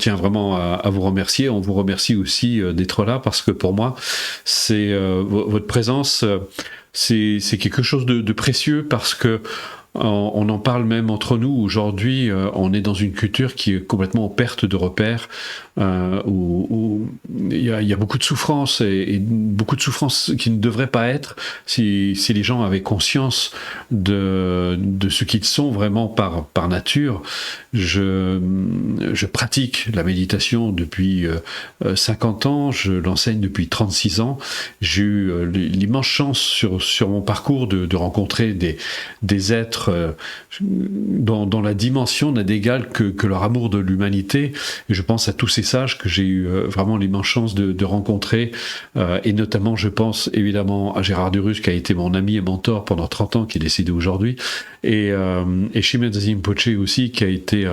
tiens vraiment à vous remercier. On vous remercie aussi d'être là parce que pour moi, c'est votre présence, c'est quelque chose de précieux parce que on en parle même entre nous. Aujourd'hui, on est dans une culture qui est complètement en perte de repères, où il y a beaucoup de souffrance et beaucoup de souffrance qui ne devrait pas être si les gens avaient conscience de ce qu'ils sont vraiment par nature. Je pratique la méditation depuis 50 ans, je l'enseigne depuis 36 ans. J'ai eu l'immense chance sur mon parcours de rencontrer des êtres dont la dimension n'a d'égal que leur amour de l'humanité. Et je pense à tous ces sages que j'ai eu vraiment l'immense chance de rencontrer, et notamment je pense évidemment à Gérard Durus qui a été mon ami et mentor pendant 30 ans, qui est décédé aujourd'hui, et Chimène Rinpoche aussi, qui a été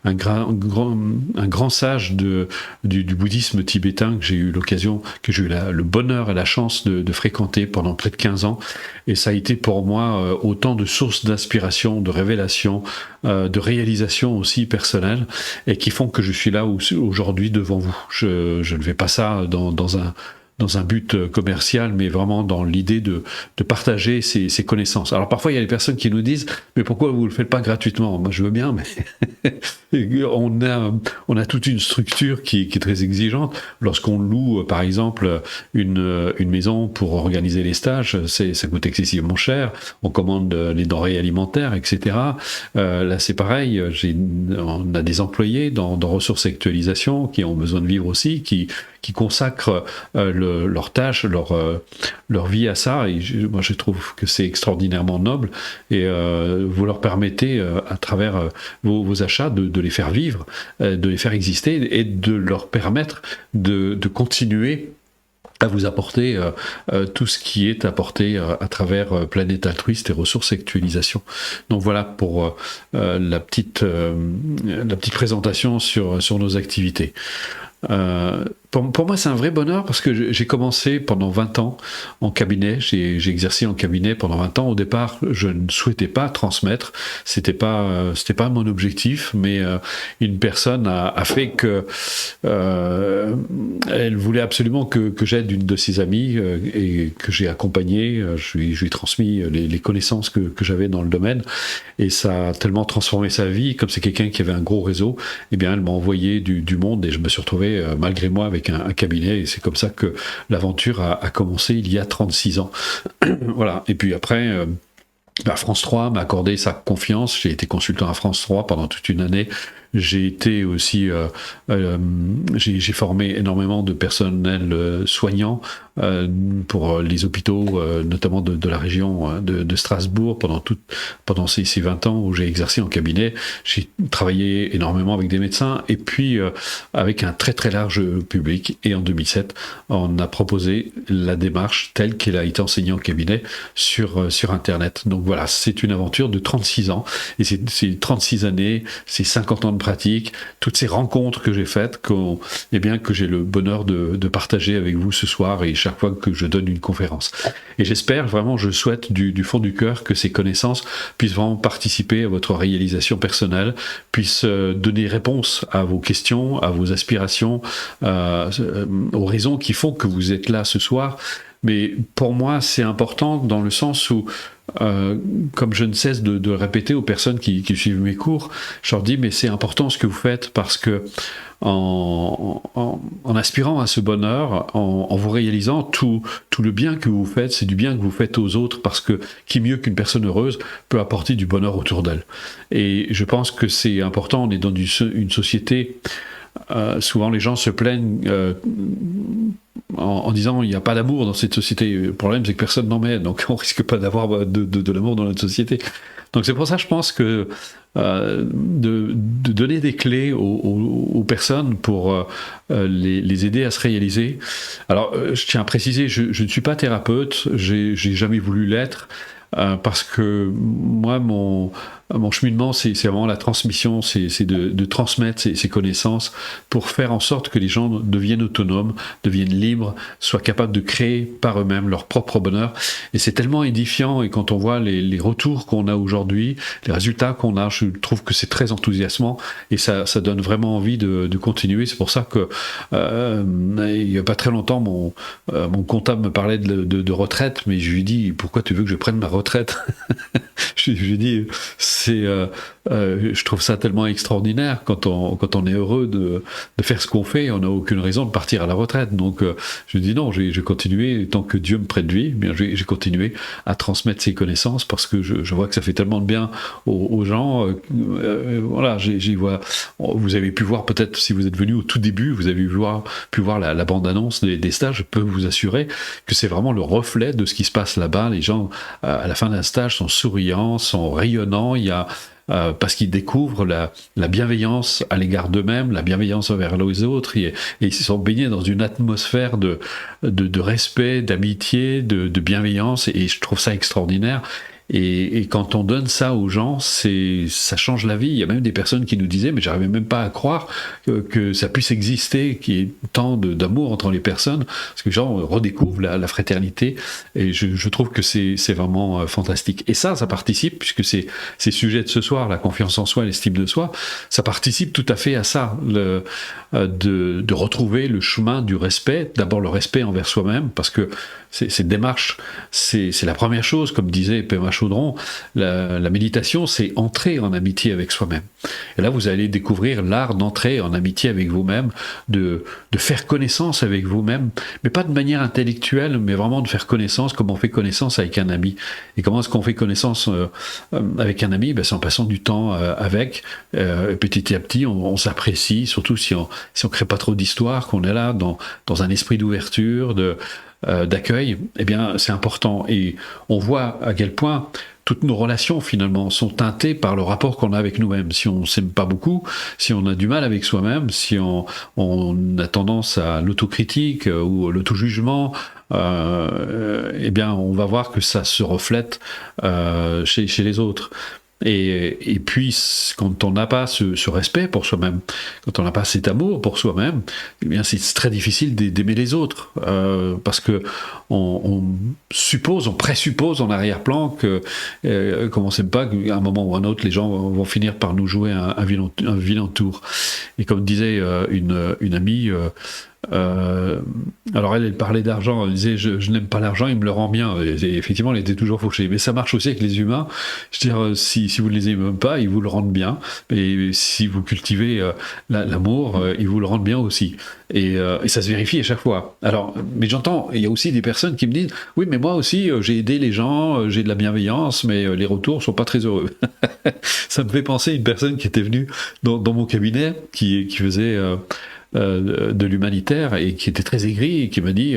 un grand sage du bouddhisme tibétain que j'ai eu le bonheur et la chance de fréquenter pendant près de 15 ans. Et ça a été pour moi autant de sources d'inspiration, de révélation, de réalisation aussi personnelle, et qui font que je suis là aujourd'hui devant vous. Je ne fais pas ça dans un but commercial, mais vraiment dans l'idée de partager ces connaissances. Alors parfois, il y a des personnes qui nous disent « Mais pourquoi vous ne le faites pas gratuitement ?» Moi, je veux bien, mais on a toute une structure qui est très exigeante. Lorsqu'on loue, par exemple, une maison pour organiser les stages, ça coûte excessivement cher. On commande les denrées alimentaires, etc. Là, c'est pareil. On a des employés dans Ressources Actualisation qui ont besoin de vivre aussi, qui consacrent leurs tâches, leur vie à ça, et moi je trouve que c'est extraordinairement noble, et vous leur permettez à travers vos achats de les faire vivre, de les faire exister, et de leur permettre de continuer à vous apporter tout ce qui est apporté à travers Planète Altruiste et Ressources Actualisation. Donc voilà pour la petite présentation sur nos activités. Pour moi, c'est un vrai bonheur parce que j'ai commencé pendant 20 ans en cabinet. J'ai exercé en cabinet pendant 20 ans. Au départ, je ne souhaitais pas transmettre. C'était pas mon objectif, mais une personne a fait que elle voulait absolument que j'aide une de ses amies et que j'ai accompagné. Je lui ai transmis les connaissances que j'avais dans le domaine, et ça a tellement transformé sa vie. Comme c'est quelqu'un qui avait un gros réseau, eh bien, elle m'a envoyé du monde, et je me suis retrouvé malgré moi avec un cabinet, et c'est comme ça que l'aventure a commencé il y a 36 ans. Voilà. Et puis après, France 3 m'a accordé sa confiance. J'ai été consultant à France 3 pendant toute une année. J'ai été aussi, j'ai formé énormément de personnel soignant pour les hôpitaux, notamment de la région de Strasbourg pendant ces 20 ans où j'ai exercé en cabinet. J'ai travaillé énormément avec des médecins, et puis avec un très très large public. Et en 2007, on a proposé la démarche telle qu'elle a été enseignée en cabinet sur Internet. Donc voilà, c'est une aventure de 36 ans, et c'est 36 années, c'est 50 ans de pratique, toutes ces rencontres que j'ai faites, que j'ai le bonheur de partager avec vous ce soir et chaque fois que je donne une conférence. Et j'espère vraiment, je souhaite du fond du cœur que ces connaissances puissent vraiment participer à votre réalisation personnelle, puissent donner réponse à vos questions, à vos aspirations, aux raisons qui font que vous êtes là ce soir. Mais pour moi, c'est important dans le sens où, comme je ne cesse de répéter aux personnes qui suivent mes cours, je leur dis, mais c'est important ce que vous faites, parce que en aspirant à ce bonheur, en vous réalisant, tout le bien que vous faites, c'est du bien que vous faites aux autres, parce que qui mieux qu'une personne heureuse peut apporter du bonheur autour d'elle. Et je pense que c'est important. On est dans une société, souvent les gens se plaignent en disant il n'y a pas d'amour dans cette société. Le problème, c'est que personne n'en met, donc on risque pas d'avoir de l'amour dans notre société. Donc c'est pour ça, je pense que de donner des clés aux personnes pour les aider à se réaliser. Alors, je tiens à préciser, je ne suis pas thérapeute, j'ai jamais voulu l'être, parce que moi, mon cheminement, c'est vraiment la transmission, c'est de transmettre ces connaissances pour faire en sorte que les gens deviennent autonomes, deviennent libres, soient capables de créer par eux-mêmes leur propre bonheur. Et c'est tellement édifiant, et quand on voit les retours qu'on a aujourd'hui, les résultats qu'on a, je trouve que c'est très enthousiasmant, et ça donne vraiment envie de continuer. C'est pour ça que il n'y a pas très longtemps, mon comptable me parlait de retraite, mais je lui dis, pourquoi tu veux que je prenne ma retraite? Je lui dis, je trouve ça tellement extraordinaire quand on est heureux de faire ce qu'on fait, on n'a aucune raison de partir à la retraite. Donc je lui dis non, je vais continuer, tant que Dieu me prête vie, bien je vais continuer à transmettre ces connaissances, parce que je vois que ça fait tellement de bien aux gens. Voilà, j'y vois. Vous avez pu voir, peut-être si vous êtes venu au tout début, vous avez pu voir la bande-annonce des stages. Je peux vous assurer que c'est vraiment le reflet de ce qui se passe là-bas. Les gens, à la fin d'un stage, sont souriants, sont rayonnants. Il y a parce qu'ils découvrent la bienveillance à l'égard d'eux-mêmes, la bienveillance envers les autres, et ils sont baignés dans une atmosphère de respect, d'amitié, de bienveillance, et je trouve ça extraordinaire. Et quand on donne ça aux gens, ça change la vie. Il y a même des personnes qui nous disaient, mais j'arrivais même pas à croire que ça puisse exister, qu'il y ait tant d'amour entre les personnes, parce que les gens redécouvrent la fraternité, et je trouve que c'est vraiment fantastique. Et ça participe, puisque c'est sujet de ce soir, la confiance en soi, l'estime de soi, ça participe tout à fait à ça, de retrouver le chemin du respect, d'abord le respect envers soi-même, parce que cette démarche, c'est la première chose, comme disait Pema Chaudron, la méditation, c'est entrer en amitié avec soi-même. Et là, vous allez découvrir l'art d'entrer en amitié avec vous-même, de faire connaissance avec vous-même, mais pas de manière intellectuelle, mais vraiment de faire connaissance comme on fait connaissance avec un ami. Et comment est-ce qu'on fait connaissance avec un ami? C'est en passant du temps avec, petit à petit, on s'apprécie, surtout si on crée pas trop d'histoire, qu'on est là dans un esprit d'ouverture, d'accueil, eh bien c'est important, et on voit à quel point toutes nos relations finalement sont teintées par le rapport qu'on a avec nous-mêmes. Si on s'aime pas beaucoup, si on a du mal avec soi-même, si on a tendance à l'autocritique ou l'auto-jugement, eh bien on va voir que ça se reflète chez les autres. Et puis, quand on n'a pas ce respect pour soi-même, quand on n'a pas cet amour pour soi-même, eh bien, c'est très difficile d'aimer les autres, parce que on présuppose en arrière-plan que, comme on ne s'aime pas, qu'à un moment ou à un autre, les gens vont finir par nous jouer un vilain tour. Et comme disait une amie, alors elle parlait d'argent, elle disait je n'aime pas l'argent, il me le rend bien, et effectivement elle était toujours fauchée, mais ça marche aussi avec les humains. Je veux dire, si vous ne les aimez même pas, ils vous le rendent bien, et si vous cultivez l'amour, ils vous le rendent bien aussi, et ça se vérifie à chaque fois. Alors, mais j'entends, il y a aussi des personnes qui me disent oui, mais moi aussi j'ai aidé les gens, j'ai de la bienveillance, mais les retours sont pas très heureux. Ça me fait penser à une personne qui était venue dans mon cabinet, qui faisait de l'humanitaire, et qui était très aigri, et qui m'a dit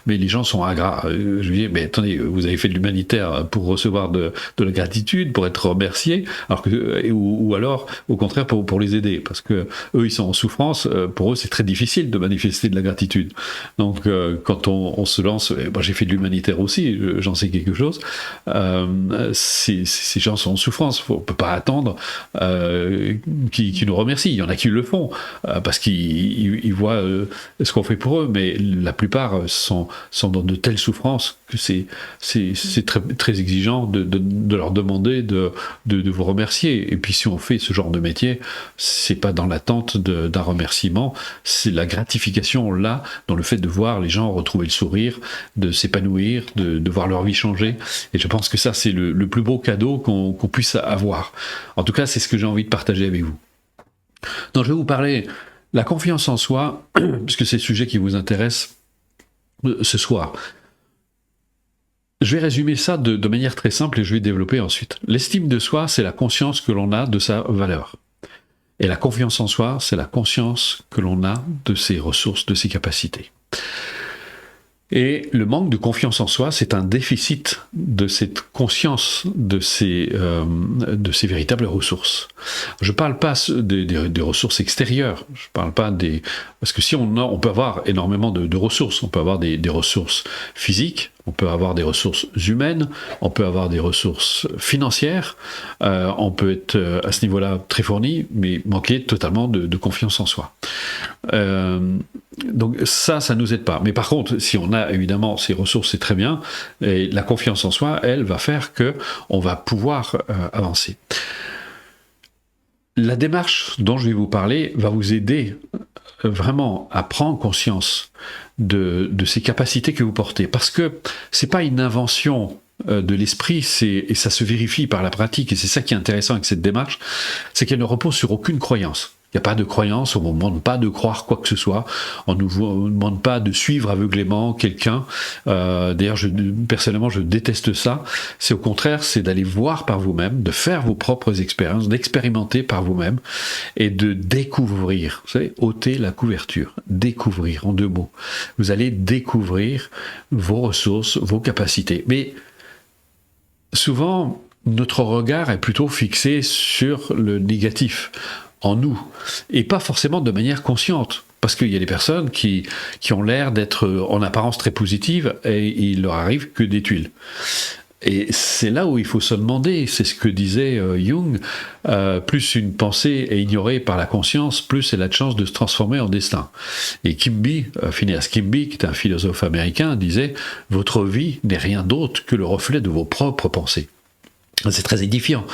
mais les gens sont ingrats. Je lui dis mais attendez, vous avez fait de l'humanitaire pour recevoir de la gratitude, pour être remercié, alors que, ou alors au contraire pour les aider, parce que eux ils sont en souffrance, pour eux c'est très difficile de manifester de la gratitude. Donc quand on se lance, j'ai fait de l'humanitaire aussi, j'en sais quelque chose, ces gens sont en souffrance, on peut pas attendre qu'ils nous remercient. Il y en a qui le font parce qu'ils voient ce qu'on fait pour eux, mais la plupart sont dans de telles souffrances que c'est très, très exigeant de leur demander de vous remercier. Et puis si on fait ce genre de métier, c'est pas dans l'attente d'un remerciement, c'est la gratification là, dans le fait de voir les gens retrouver le sourire, de s'épanouir, de voir leur vie changer. Et je pense que ça, c'est le plus beau cadeau qu'on puisse avoir. En tout cas, c'est ce que j'ai envie de partager avec vous. Donc je vais vous parler la confiance en soi, puisque c'est le sujet qui vous intéresse ce soir. Je vais résumer ça de manière très simple, et je vais développer ensuite. L'estime de soi, c'est la conscience que l'on a de sa valeur. Et la confiance en soi, c'est la conscience que l'on a de ses ressources, de ses capacités. Et le manque de confiance en soi, c'est un déficit de cette conscience de ces véritables ressources. Je ne parle pas des ressources extérieures, je parle pas des... Parce que si on peut avoir énormément de ressources, on peut avoir des ressources physiques, on peut avoir des ressources humaines, on peut avoir des ressources financières, on peut être à ce niveau-là très fourni, mais manquer totalement de confiance en soi. Donc ça nous aide pas. Mais par contre, si on a évidemment ces ressources, c'est très bien. Et la confiance en soi, elle, va faire que on va pouvoir avancer. La démarche dont je vais vous parler va vous aider vraiment à prendre conscience de ces capacités que vous portez. Parce que c'est pas une invention de l'esprit, et ça se vérifie par la pratique, et c'est ça qui est intéressant avec cette démarche, c'est qu'elle ne repose sur aucune croyance. Il n'y a pas de croyance, on ne vous demande pas de croire quoi que ce soit, on ne vous demande pas de suivre aveuglément quelqu'un. D'ailleurs, personnellement, je déteste ça. C'est au contraire, c'est d'aller voir par vous-même, de faire vos propres expériences, d'expérimenter par vous-même et de découvrir. Vous savez, ôter la couverture, découvrir en 2 mots. Vous allez découvrir vos ressources, vos capacités. Mais souvent, notre regard est plutôt fixé sur le négatif en nous, et pas forcément de manière consciente, parce qu'il y a des personnes qui ont l'air d'être en apparence très positives, et il leur arrive que des tuiles. Et c'est là où il faut se demander, c'est ce que disait Jung, plus une pensée est ignorée par la conscience, plus elle a de chance de se transformer en destin. Et Phineas Kimby, qui est un philosophe américain, disait « Votre vie n'est rien d'autre que le reflet de vos propres pensées ». C'est très édifiant.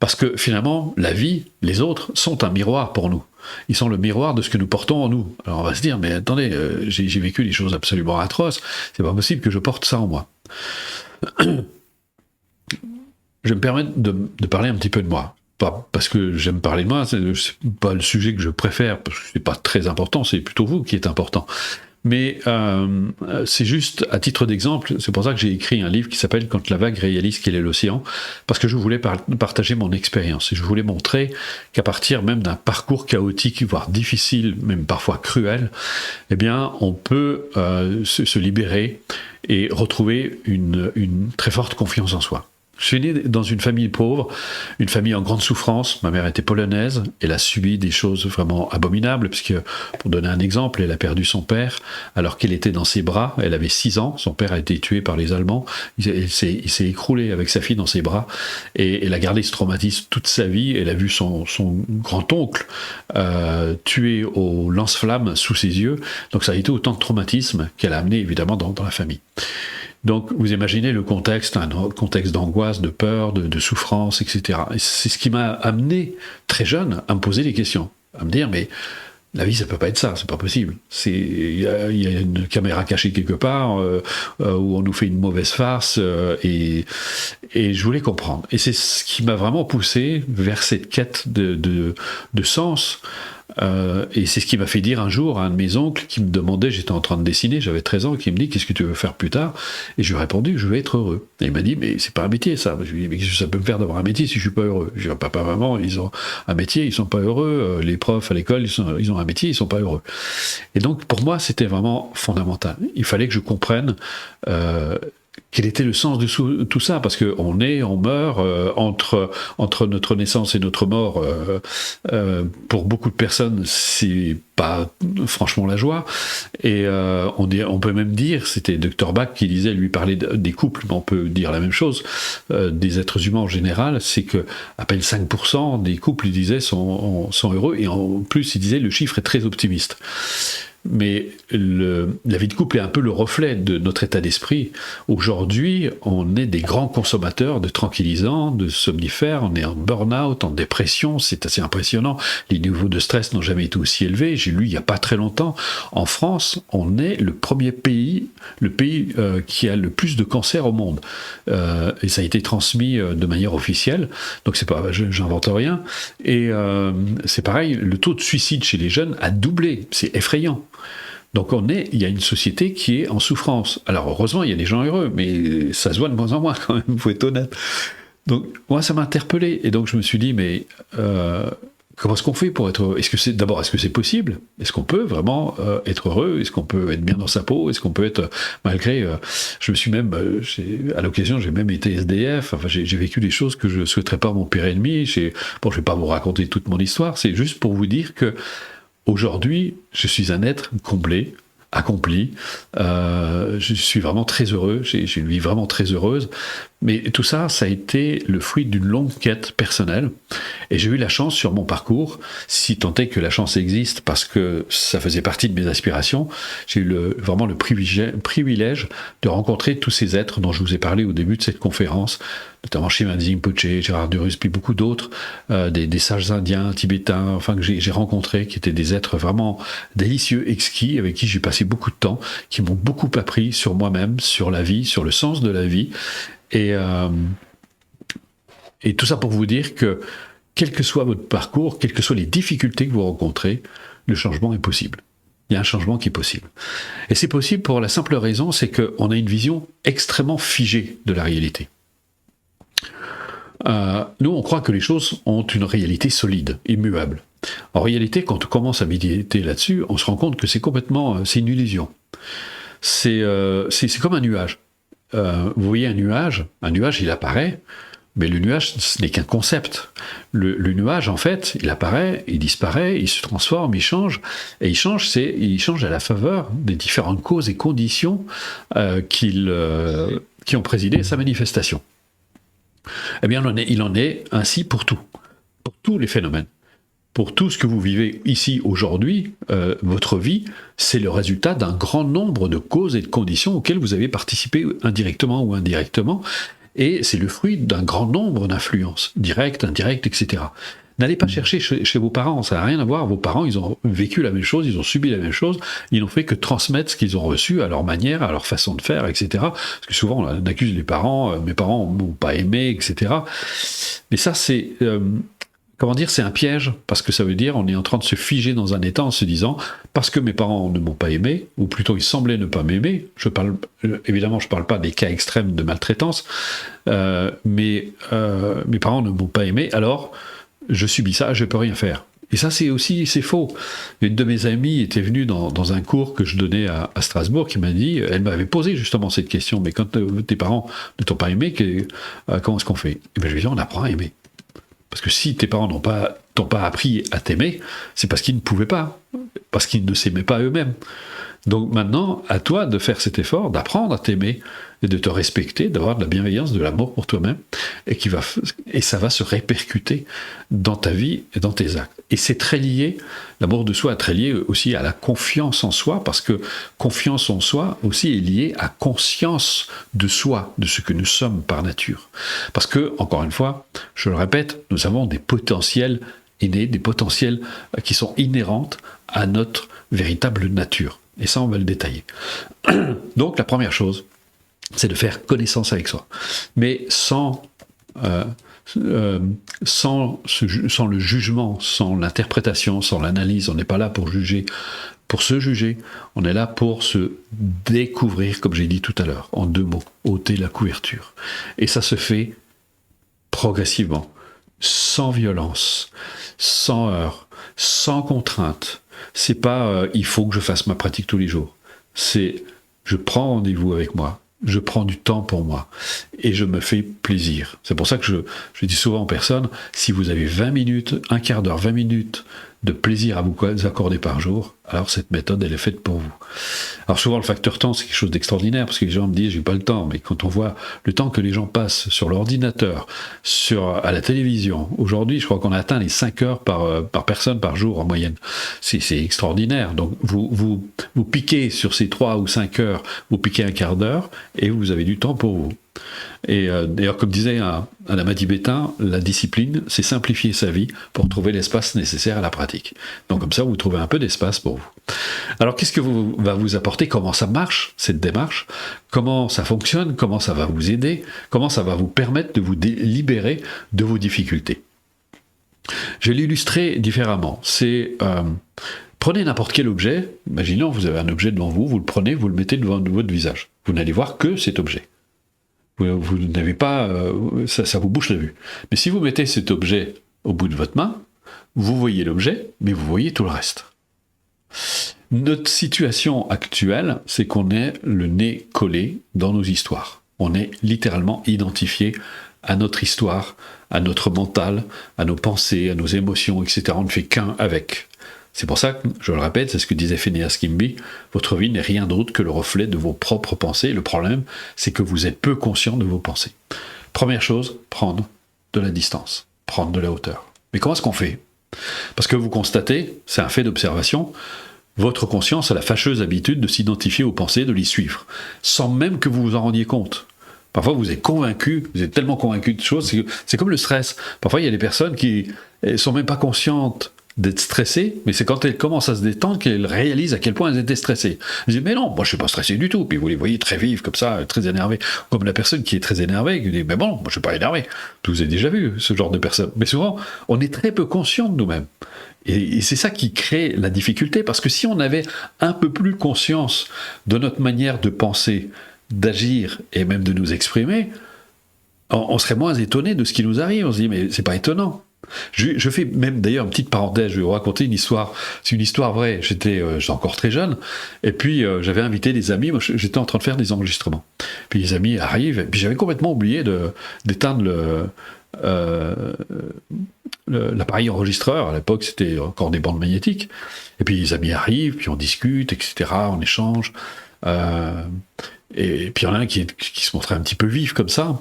Parce que finalement, la vie, les autres, sont un miroir pour nous. Ils sont le miroir de ce que nous portons en nous. Alors on va se dire, mais attendez, j'ai vécu des choses absolument atroces, c'est pas possible que je porte ça en moi. Je vais me permettre de parler un petit peu de moi. Pas parce que j'aime parler de moi, c'est pas le sujet que je préfère, parce que c'est pas très important, c'est plutôt vous qui êtes important. Mais c'est juste à titre d'exemple, c'est pour ça que j'ai écrit un livre qui s'appelle « Quand la vague réalise quel est l'océan », parce que je voulais partager mon expérience, et je voulais montrer qu'à partir même d'un parcours chaotique, voire difficile, même parfois cruel, eh bien, on peut se libérer et retrouver une très forte confiance en soi. Je suis né dans une famille pauvre, une famille en grande souffrance. Ma mère était polonaise, elle a subi des choses vraiment abominables, puisque, pour donner un exemple, elle a perdu son père alors qu'elle était dans ses bras, elle avait 6 ans, son père a été tué par les Allemands, il s'est écroulé avec sa fille dans ses bras, et elle a gardé ce traumatisme toute sa vie. Elle a vu son grand-oncle tué au lance-flammes sous ses yeux, donc ça a été autant de traumatisme qu'elle a amené évidemment dans la famille. Donc, vous imaginez le contexte, un contexte d'angoisse, de peur, de souffrance, etc. Et c'est ce qui m'a amené, très jeune, à me poser des questions, à me dire, mais la vie, ça peut pas être ça, c'est pas possible. Il y a une caméra cachée quelque part, où on nous fait une mauvaise farce, et je voulais comprendre. Et c'est ce qui m'a vraiment poussé vers cette quête de sens. Et c'est ce qui m'a fait dire un jour à un de mes oncles qui me demandait, j'étais en train de dessiner, j'avais 13 ans, qui me dit « Qu'est-ce que tu veux faire plus tard ?» Et je lui ai répondu « Je veux être heureux ». Et il m'a dit « Mais c'est pas un métier ça ». Je lui ai dit « Mais qu'est-ce que ça peut me faire d'avoir un métier si je suis pas heureux ?» Je lui ai dit « Papa, maman, ils ont un métier, ils sont pas heureux, les profs à l'école, ils ont un métier, ils sont pas heureux ». Et donc pour moi c'était vraiment fondamental. Il fallait que je comprenne quel était le sens de tout ça, parce qu'on meurt, entre notre naissance et notre mort, pour beaucoup de personnes, c'est pas franchement la joie, et on peut même dire, c'était Dr Bach qui disait, lui parlait des couples, mais on peut dire la même chose, des êtres humains en général, c'est que à peine 5% des couples, il disait, sont heureux, et en plus, il disait, le chiffre est très optimiste. Mais la vie de couple est un peu le reflet de notre état d'esprit. Aujourd'hui, on est des grands consommateurs de tranquillisants, de somnifères, on est en burn-out, en dépression, c'est assez impressionnant. Les niveaux de stress n'ont jamais été aussi élevés. J'ai lu il n'y a pas très longtemps, en France, on est le premier pays, qui a le plus de cancers au monde. Et ça a été transmis de manière officielle, donc c'est pas, j'invente rien. Et c'est pareil, le taux de suicide chez les jeunes a doublé, c'est effrayant. Donc il y a une société qui est en souffrance. Alors heureusement, il y a des gens heureux, mais ça se voit de moins en moins quand même, il faut être honnête. Donc moi, ça m'a interpellé, et donc je me suis dit, mais Comment est-ce qu'on fait pour être heureux? Est-ce que c'est possible? Est-ce qu'on peut vraiment être heureux? Est-ce qu'on peut être bien dans sa peau? Est-ce qu'on peut être, malgré... je me suis même, à l'occasion, j'ai même été SDF, enfin, j'ai vécu des choses que je ne souhaiterais pas à mon pire ennemi. Bon, je ne vais pas vous raconter toute mon histoire, c'est juste pour vous dire que aujourd'hui, je suis un être comblé, accompli, je suis vraiment très heureux, j'ai une vie vraiment très heureuse, mais tout ça, ça a été le fruit d'une longue quête personnelle, et j'ai eu la chance sur mon parcours, si tant est que la chance existe, parce que ça faisait partie de mes aspirations, j'ai eu vraiment le privilège de rencontrer tous ces êtres dont je vous ai parlé au début de cette conférence, notamment Shimazu Rinpoche, Gérard de Rus, puis beaucoup d'autres, des sages indiens, tibétains, enfin que j'ai rencontrés, qui étaient des êtres vraiment délicieux, exquis, avec qui j'ai passé beaucoup de temps, qui m'ont beaucoup appris sur moi-même, sur la vie, sur le sens de la vie, et tout ça pour vous dire que, quel que soit votre parcours, quelles que soient les difficultés que vous rencontrez, le changement est possible. Il y a un changement qui est possible. Et c'est possible pour la simple raison, c'est qu'on a une vision extrêmement figée de la réalité. Nous, on croit que les choses ont une réalité solide, immuable. En réalité, quand on commence à méditer là-dessus, on se rend compte que c'est c'est une illusion. C'est comme un nuage. Vous voyez un nuage, il apparaît, mais le nuage, ce n'est qu'un concept. Le nuage, en fait, il apparaît, il disparaît, il se transforme, il change, et il change à la faveur des différentes causes et conditions qui ont présidé à sa manifestation. Eh bien, il en est ainsi pour tous les phénomènes. Pour tout ce que vous vivez ici aujourd'hui, votre vie, c'est le résultat d'un grand nombre de causes et de conditions auxquelles vous avez participé indirectement ou indirectement, et c'est le fruit d'un grand nombre d'influences, directes, indirectes, etc. N'allez pas chercher chez vos parents, ça n'a rien à voir. Vos parents, ils ont vécu la même chose, ils ont subi la même chose, ils n'ont fait que transmettre ce qu'ils ont reçu à leur manière, à leur façon de faire, etc. Parce que souvent, on accuse les parents, mes parents ne m'ont pas aimé, etc. Mais ça, c'est... c'est un piège, parce que ça veut dire on est en train de se figer dans un état en se disant parce que mes parents ne m'ont pas aimé, ou plutôt ils semblaient ne pas m'aimer. Évidemment, je ne parle pas des cas extrêmes de maltraitance, mais mes parents ne m'ont pas aimé, alors je subis ça, je ne peux rien faire. Et ça, c'est faux. Une de mes amies était venue dans un cours que je donnais à Strasbourg, qui m'a dit, elle m'avait posé justement cette question, mais quand tes parents ne t'ont pas aimé, comment est-ce qu'on fait? Et bien, je lui ai dit, on apprend à aimer. Parce que si tes parents t'ont pas appris à t'aimer, c'est parce qu'ils ne pouvaient pas, parce qu'ils ne s'aimaient pas eux-mêmes. Donc maintenant, à toi de faire cet effort, d'apprendre à t'aimer, et de te respecter, d'avoir de la bienveillance, de l'amour pour toi-même, et ça va se répercuter dans ta vie et dans tes actes. Et c'est très lié, l'amour de soi est très lié aussi à la confiance en soi, parce que confiance en soi aussi est liée à conscience de soi, de ce que nous sommes par nature. Parce que, encore une fois, je le répète, nous avons des potentiels innés, des potentiels qui sont inhérentes à notre véritable nature. Et ça, on va le détailler. Donc, la première chose, c'est de faire connaissance avec soi. Mais sans le jugement, sans l'interprétation, sans l'analyse. On n'est pas là pour juger, pour se juger. On est là pour se découvrir, comme j'ai dit tout à l'heure, en 2 mots, ôter la couverture. Et ça se fait progressivement, sans violence, sans heurts, sans contrainte. C'est pas il faut que je fasse ma pratique tous les jours. C'est je prends rendez-vous avec moi, je prends du temps pour moi et je me fais plaisir. C'est pour ça que je dis souvent aux personnes, si vous avez 20 minutes, un quart d'heure, 20 minutes de plaisir à vous accorder par jour, alors cette méthode, elle est faite pour vous. Alors souvent, le facteur temps, c'est quelque chose d'extraordinaire, parce que les gens me disent, j'ai pas le temps, mais quand on voit le temps que les gens passent sur l'ordinateur, à la télévision, aujourd'hui, je crois qu'on a atteint les 5 heures par personne par jour en moyenne. C'est extraordinaire. Donc, vous piquez sur ces 3 ou 5 heures, vous piquez un quart d'heure, et vous avez du temps pour vous. Et d'ailleurs, comme disait un lama tibétain, la discipline, c'est simplifier sa vie pour trouver l'espace nécessaire à la pratique. Donc comme ça, vous trouvez un peu d'espace pour vous. Alors qu'est-ce que va vous apporter? Comment ça marche, cette démarche? Comment ça fonctionne? Comment ça va vous aider? Comment ça va vous permettre de vous libérer de vos difficultés? Je vais l'illustrer différemment. Prenez n'importe quel objet. Imaginons, vous avez un objet devant vous, vous le prenez, vous le mettez devant votre visage. Vous n'allez voir que cet objet. Vous n'avez pas... ça vous bouche la vue. Mais si vous mettez cet objet au bout de votre main, vous voyez l'objet, mais vous voyez tout le reste. Notre situation actuelle, c'est qu'on est le nez collé dans nos histoires. On est littéralement identifié à notre histoire, à notre mental, à nos pensées, à nos émotions, etc. On ne fait qu'un avec. C'est pour ça que, je le répète, c'est ce que disait Phineas Kimby, votre vie n'est rien d'autre que le reflet de vos propres pensées. Le problème, c'est que vous êtes peu conscient de vos pensées. Première chose, prendre de la distance, prendre de la hauteur. Mais comment est-ce qu'on fait? Parce que vous constatez, c'est un fait d'observation, votre conscience a la fâcheuse habitude de s'identifier aux pensées, de les suivre, sans même que vous vous en rendiez compte. Parfois, vous êtes convaincu, vous êtes tellement convaincu de choses, c'est comme le stress. Parfois, il y a des personnes qui ne sont même pas conscientes d'être stressées, mais c'est quand elles commencent à se détendre qu'elles réalisent à quel point elles étaient stressées. Elles disent, mais non, moi je ne suis pas stressé du tout. Puis vous les voyez très vives, comme ça, très énervées. Comme la personne qui est très énervée, qui dit, mais bon, moi je ne suis pas énervé. Vous avez déjà vu ce genre de personne. Mais souvent, on est très peu conscient de nous-mêmes. Et c'est ça qui crée la difficulté, parce que si on avait un peu plus conscience de notre manière de penser, d'agir et même de nous exprimer, on serait moins étonné de ce qui nous arrive. On se dit, mais c'est pas étonnant. Je fais même d'ailleurs une petite parenthèse, je vais vous raconter une histoire, c'est une histoire vraie, j'étais encore très jeune, et puis j'avais invité des amis, moi j'étais en train de faire des enregistrements, puis les amis arrivent, et puis j'avais complètement oublié d'éteindre l'appareil enregistreur. À l'époque c'était encore des bandes magnétiques, et puis les amis arrivent, puis on discute, etc., on échange, et puis il y en a un qui se montrait un petit peu vif comme ça.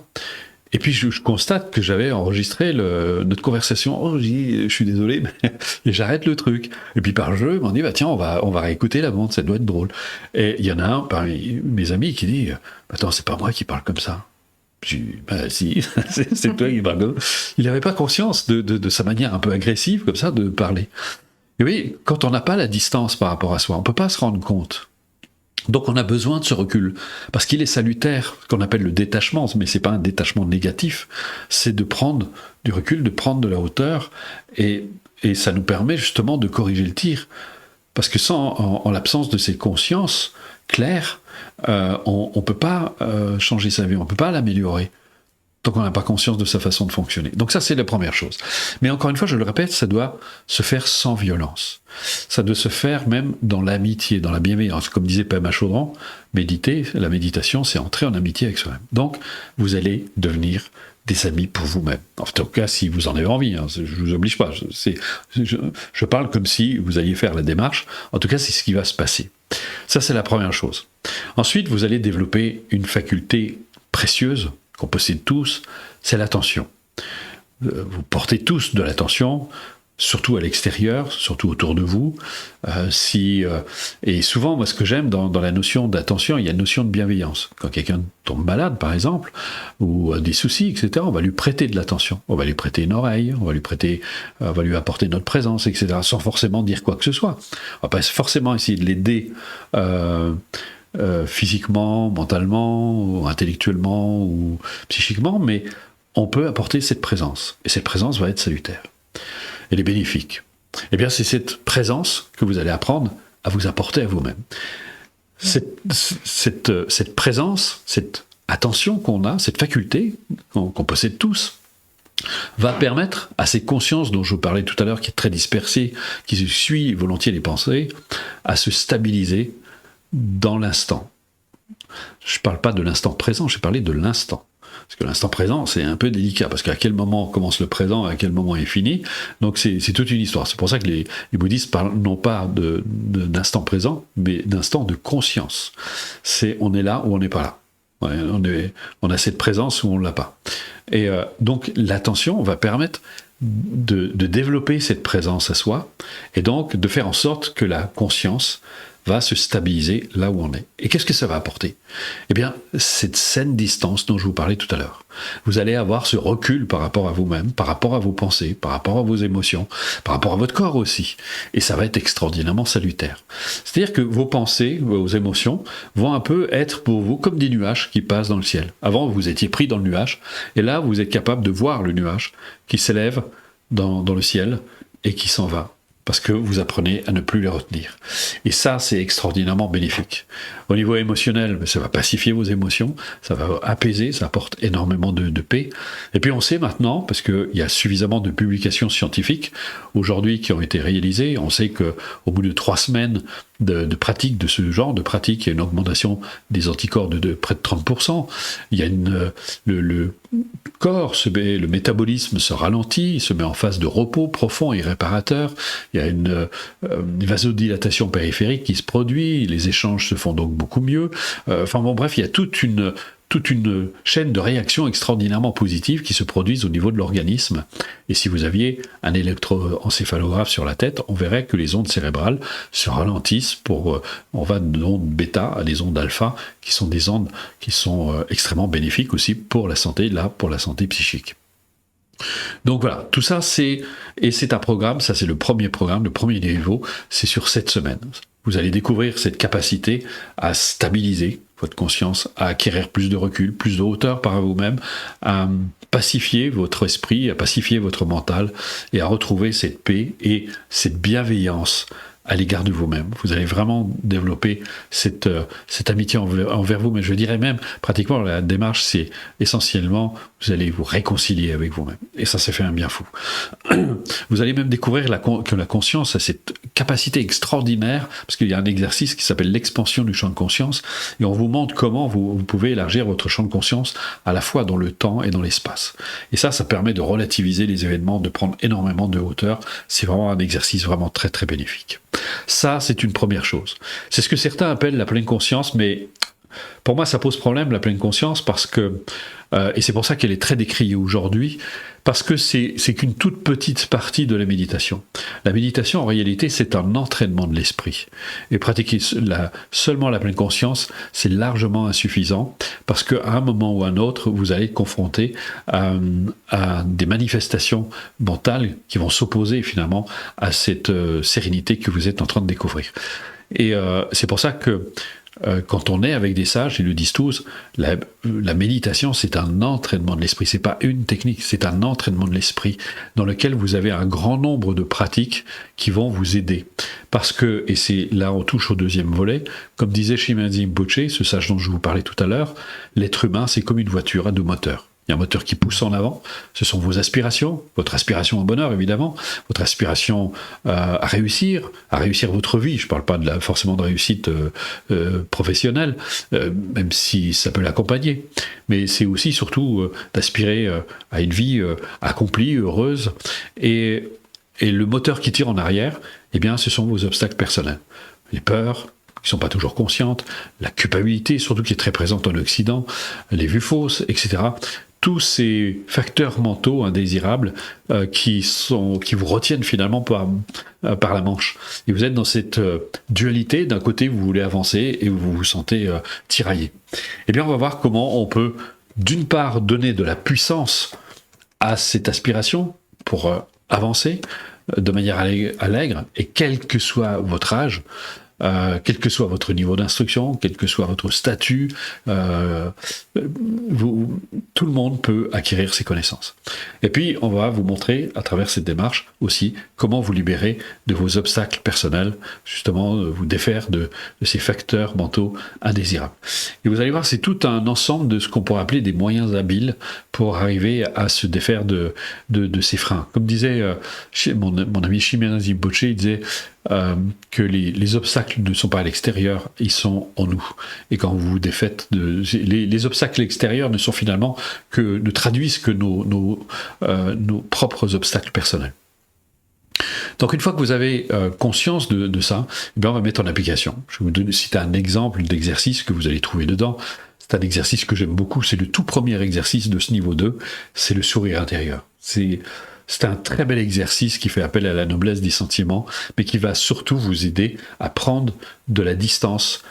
Et puis je constate que j'avais enregistré notre conversation. Oh, je suis désolé, mais et j'arrête le truc. Et puis par jeu, ils m'ont dit, bah tiens, on va réécouter la bande, ça doit être drôle. Et il y en a un parmi mes amis qui dit, attends, c'est pas moi qui parle comme ça. Je dis, bah si, c'est toi qui parle comme ça. Il n'avait pas conscience de sa manière un peu agressive, comme ça, de parler. Et oui, quand on n'a pas la distance par rapport à soi, on ne peut pas se rendre compte. Donc on a besoin de ce recul, parce qu'il est salutaire, ce qu'on appelle le détachement, mais c'est pas un détachement négatif, c'est de prendre du recul, de prendre de la hauteur, et ça nous permet justement de corriger le tir, parce que en l'absence de ces consciences claires, on ne peut pas changer sa vie, on ne peut pas l'améliorer, tant qu'on n'a pas conscience de sa façon de fonctionner. Donc ça, c'est la première chose. Mais encore une fois, je le répète, ça doit se faire sans violence. Ça doit se faire même dans l'amitié, dans la bienveillance. Comme disait Pema Chodron, méditer, la méditation, c'est entrer en amitié avec soi-même. Donc, vous allez devenir des amis pour vous-même. En tout cas, si vous en avez envie, hein, je ne vous oblige pas. Je parle comme si vous alliez faire la démarche. En tout cas, c'est ce qui va se passer. Ça, c'est la première chose. Ensuite, vous allez développer une faculté précieuse qu'on possède tous, c'est l'attention. Vous portez tous de l'attention, surtout à l'extérieur, surtout autour de vous. Et souvent, moi, ce que j'aime dans la notion d'attention, il y a une notion de bienveillance. Quand quelqu'un tombe malade, par exemple, ou a des soucis, etc., on va lui prêter de l'attention. On va lui prêter une oreille, on va lui apporter notre présence, etc., sans forcément dire quoi que ce soit. On va pas forcément essayer de l'aider physiquement, mentalement, ou intellectuellement ou psychiquement, mais on peut apporter cette présence. Et cette présence va être salutaire. Elle est bénéfique. Eh bien, c'est cette présence que vous allez apprendre à vous apporter à vous-même. Cette présence, cette attention qu'on a, cette faculté qu'on possède tous, va permettre à ces consciences dont je vous parlais tout à l'heure, qui est très dispersée, qui suit volontiers les pensées, à se stabiliser dans l'instant. Je ne parle pas de l'instant présent, je parlais de l'instant. Parce que l'instant présent, c'est un peu délicat, parce qu'à quel moment commence le présent, à quel moment est fini. Donc c'est toute une histoire. C'est pour ça que les bouddhistes parlent non pas d'instant présent, mais d'instant de conscience. On est là ou on n'est pas là. On a cette présence ou on ne l'a pas. Et donc l'attention va permettre de développer cette présence à soi, et donc de faire en sorte que la conscience va se stabiliser là où on est. Et qu'est-ce que ça va apporter? Eh bien, cette saine distance dont je vous parlais tout à l'heure. Vous allez avoir ce recul par rapport à vous-même, par rapport à vos pensées, par rapport à vos émotions, par rapport à votre corps aussi. Et ça va être extraordinairement salutaire. C'est-à-dire que vos pensées, vos émotions vont un peu être pour vous comme des nuages qui passent dans le ciel. Avant, vous étiez pris dans le nuage, et là, vous êtes capable de voir le nuage qui s'élève dans le ciel et qui s'en va. parce que vous apprenez à ne plus les retenir. Et ça, c'est extraordinairement bénéfique. Au niveau émotionnel, ça va pacifier vos émotions, ça va apaiser, ça apporte énormément de paix. Et puis on sait maintenant, parce qu'il y a suffisamment de publications scientifiques aujourd'hui qui ont été réalisées, on sait qu'au bout de 3 semaines de pratique de ce genre de pratique, il y a une augmentation des anticorps de près de 30%. Il y a le corps, le métabolisme se ralentit, il se met en phase de repos profond et réparateur. Il y a une vasodilatation périphérique qui se produit, les échanges se font donc beaucoup mieux. Enfin bon, bref, il y a toute une chaîne de réactions extraordinairement positives qui se produisent au niveau de l'organisme. Et si vous aviez un électroencéphalographe sur la tête, on verrait que les ondes cérébrales se ralentissent on va de ondes bêta à des ondes alpha, qui sont des ondes qui sont extrêmement bénéfiques aussi pour la santé, pour la santé psychique. Donc voilà, tout ça c'est un programme, ça c'est le premier programme, le premier niveau, c'est sur 7 semaines. Vous allez découvrir cette capacité à stabiliser votre conscience, à acquérir plus de recul, plus de hauteur par vous-même, à pacifier votre esprit, à pacifier votre mental et à retrouver cette paix et cette bienveillance à l'égard de vous-même. Vous allez vraiment développer cette amitié envers vous, mais je dirais même, pratiquement, la démarche, c'est essentiellement, vous allez vous réconcilier avec vous-même. Et ça fait un bien fou. Vous allez même découvrir que la conscience a cette capacité extraordinaire, parce qu'il y a un exercice qui s'appelle l'expansion du champ de conscience, et on vous montre comment vous pouvez élargir votre champ de conscience à la fois dans le temps et dans l'espace. Et ça permet de relativiser les événements, de prendre énormément de hauteur. C'est vraiment un exercice vraiment très très bénéfique. Ça, c'est une première chose. C'est ce que certains appellent la pleine conscience, mais pour moi, ça pose problème, la pleine conscience, parce que, et c'est pour ça qu'elle est très décriée aujourd'hui, parce que c'est qu'une toute petite partie de la méditation. La méditation, en réalité, c'est un entraînement de l'esprit. Et pratiquer seulement la pleine conscience, c'est largement insuffisant, parce qu'à un moment ou à un autre, vous allez être confronté à des manifestations mentales qui vont s'opposer finalement à cette sérénité que vous êtes en train de découvrir. Et c'est pour ça que quand on est avec des sages, ils le disent tous, la méditation, c'est un entraînement de l'esprit. C'est pas une technique, c'est un entraînement de l'esprit dans lequel vous avez un grand nombre de pratiques qui vont vous aider. Parce que, et c'est là on touche au deuxième volet, comme disait Shimazi Rinpoché, ce sage dont je vous parlais tout à l'heure, l'être humain, c'est comme une voiture à 2 moteurs. Il y a un moteur qui pousse en avant, ce sont vos aspirations, votre aspiration au bonheur évidemment, votre aspiration à réussir votre vie. Je ne parle pas forcément de réussite professionnelle, même si ça peut l'accompagner, mais c'est aussi surtout d'aspirer à une vie accomplie, heureuse, et le moteur qui tire en arrière, eh bien, ce sont vos obstacles personnels, les peurs, qui ne sont pas toujours conscientes, la culpabilité, surtout qui est très présente en Occident, les vues fausses, etc. Tous ces facteurs mentaux indésirables qui vous retiennent finalement par la manche. Et vous êtes dans cette dualité, d'un côté vous voulez avancer et vous vous sentez tiraillé. Eh bien on va voir comment on peut d'une part donner de la puissance à cette aspiration pour avancer de manière allègre, et quel que soit votre âge, quel que soit votre niveau d'instruction, quel que soit votre statut, tout le monde peut acquérir ces connaissances. Et puis, on va vous montrer, à travers cette démarche aussi, comment vous libérer de vos obstacles personnels, justement, vous défaire de ces facteurs mentaux indésirables. Et vous allez voir, c'est tout un ensemble de ce qu'on pourrait appeler des moyens habiles pour arriver à se défaire de ces freins. Comme disait mon ami Shimazi Rinpoché, il disait que les obstacles ne sont pas à l'extérieur, ils sont en nous. Et quand vous vous défaites les obstacles extérieurs ne traduisent que nos propres obstacles personnels. Donc une fois que vous avez conscience de ça, eh bien on va mettre en application. Je vais vous citer un exemple d'exercice que vous allez trouver dedans. C'est un exercice que j'aime beaucoup, c'est le tout premier exercice de ce niveau 2, c'est le sourire intérieur. C'est un très bel exercice qui fait appel à la noblesse des sentiments, mais qui va surtout vous aider à prendre de la distance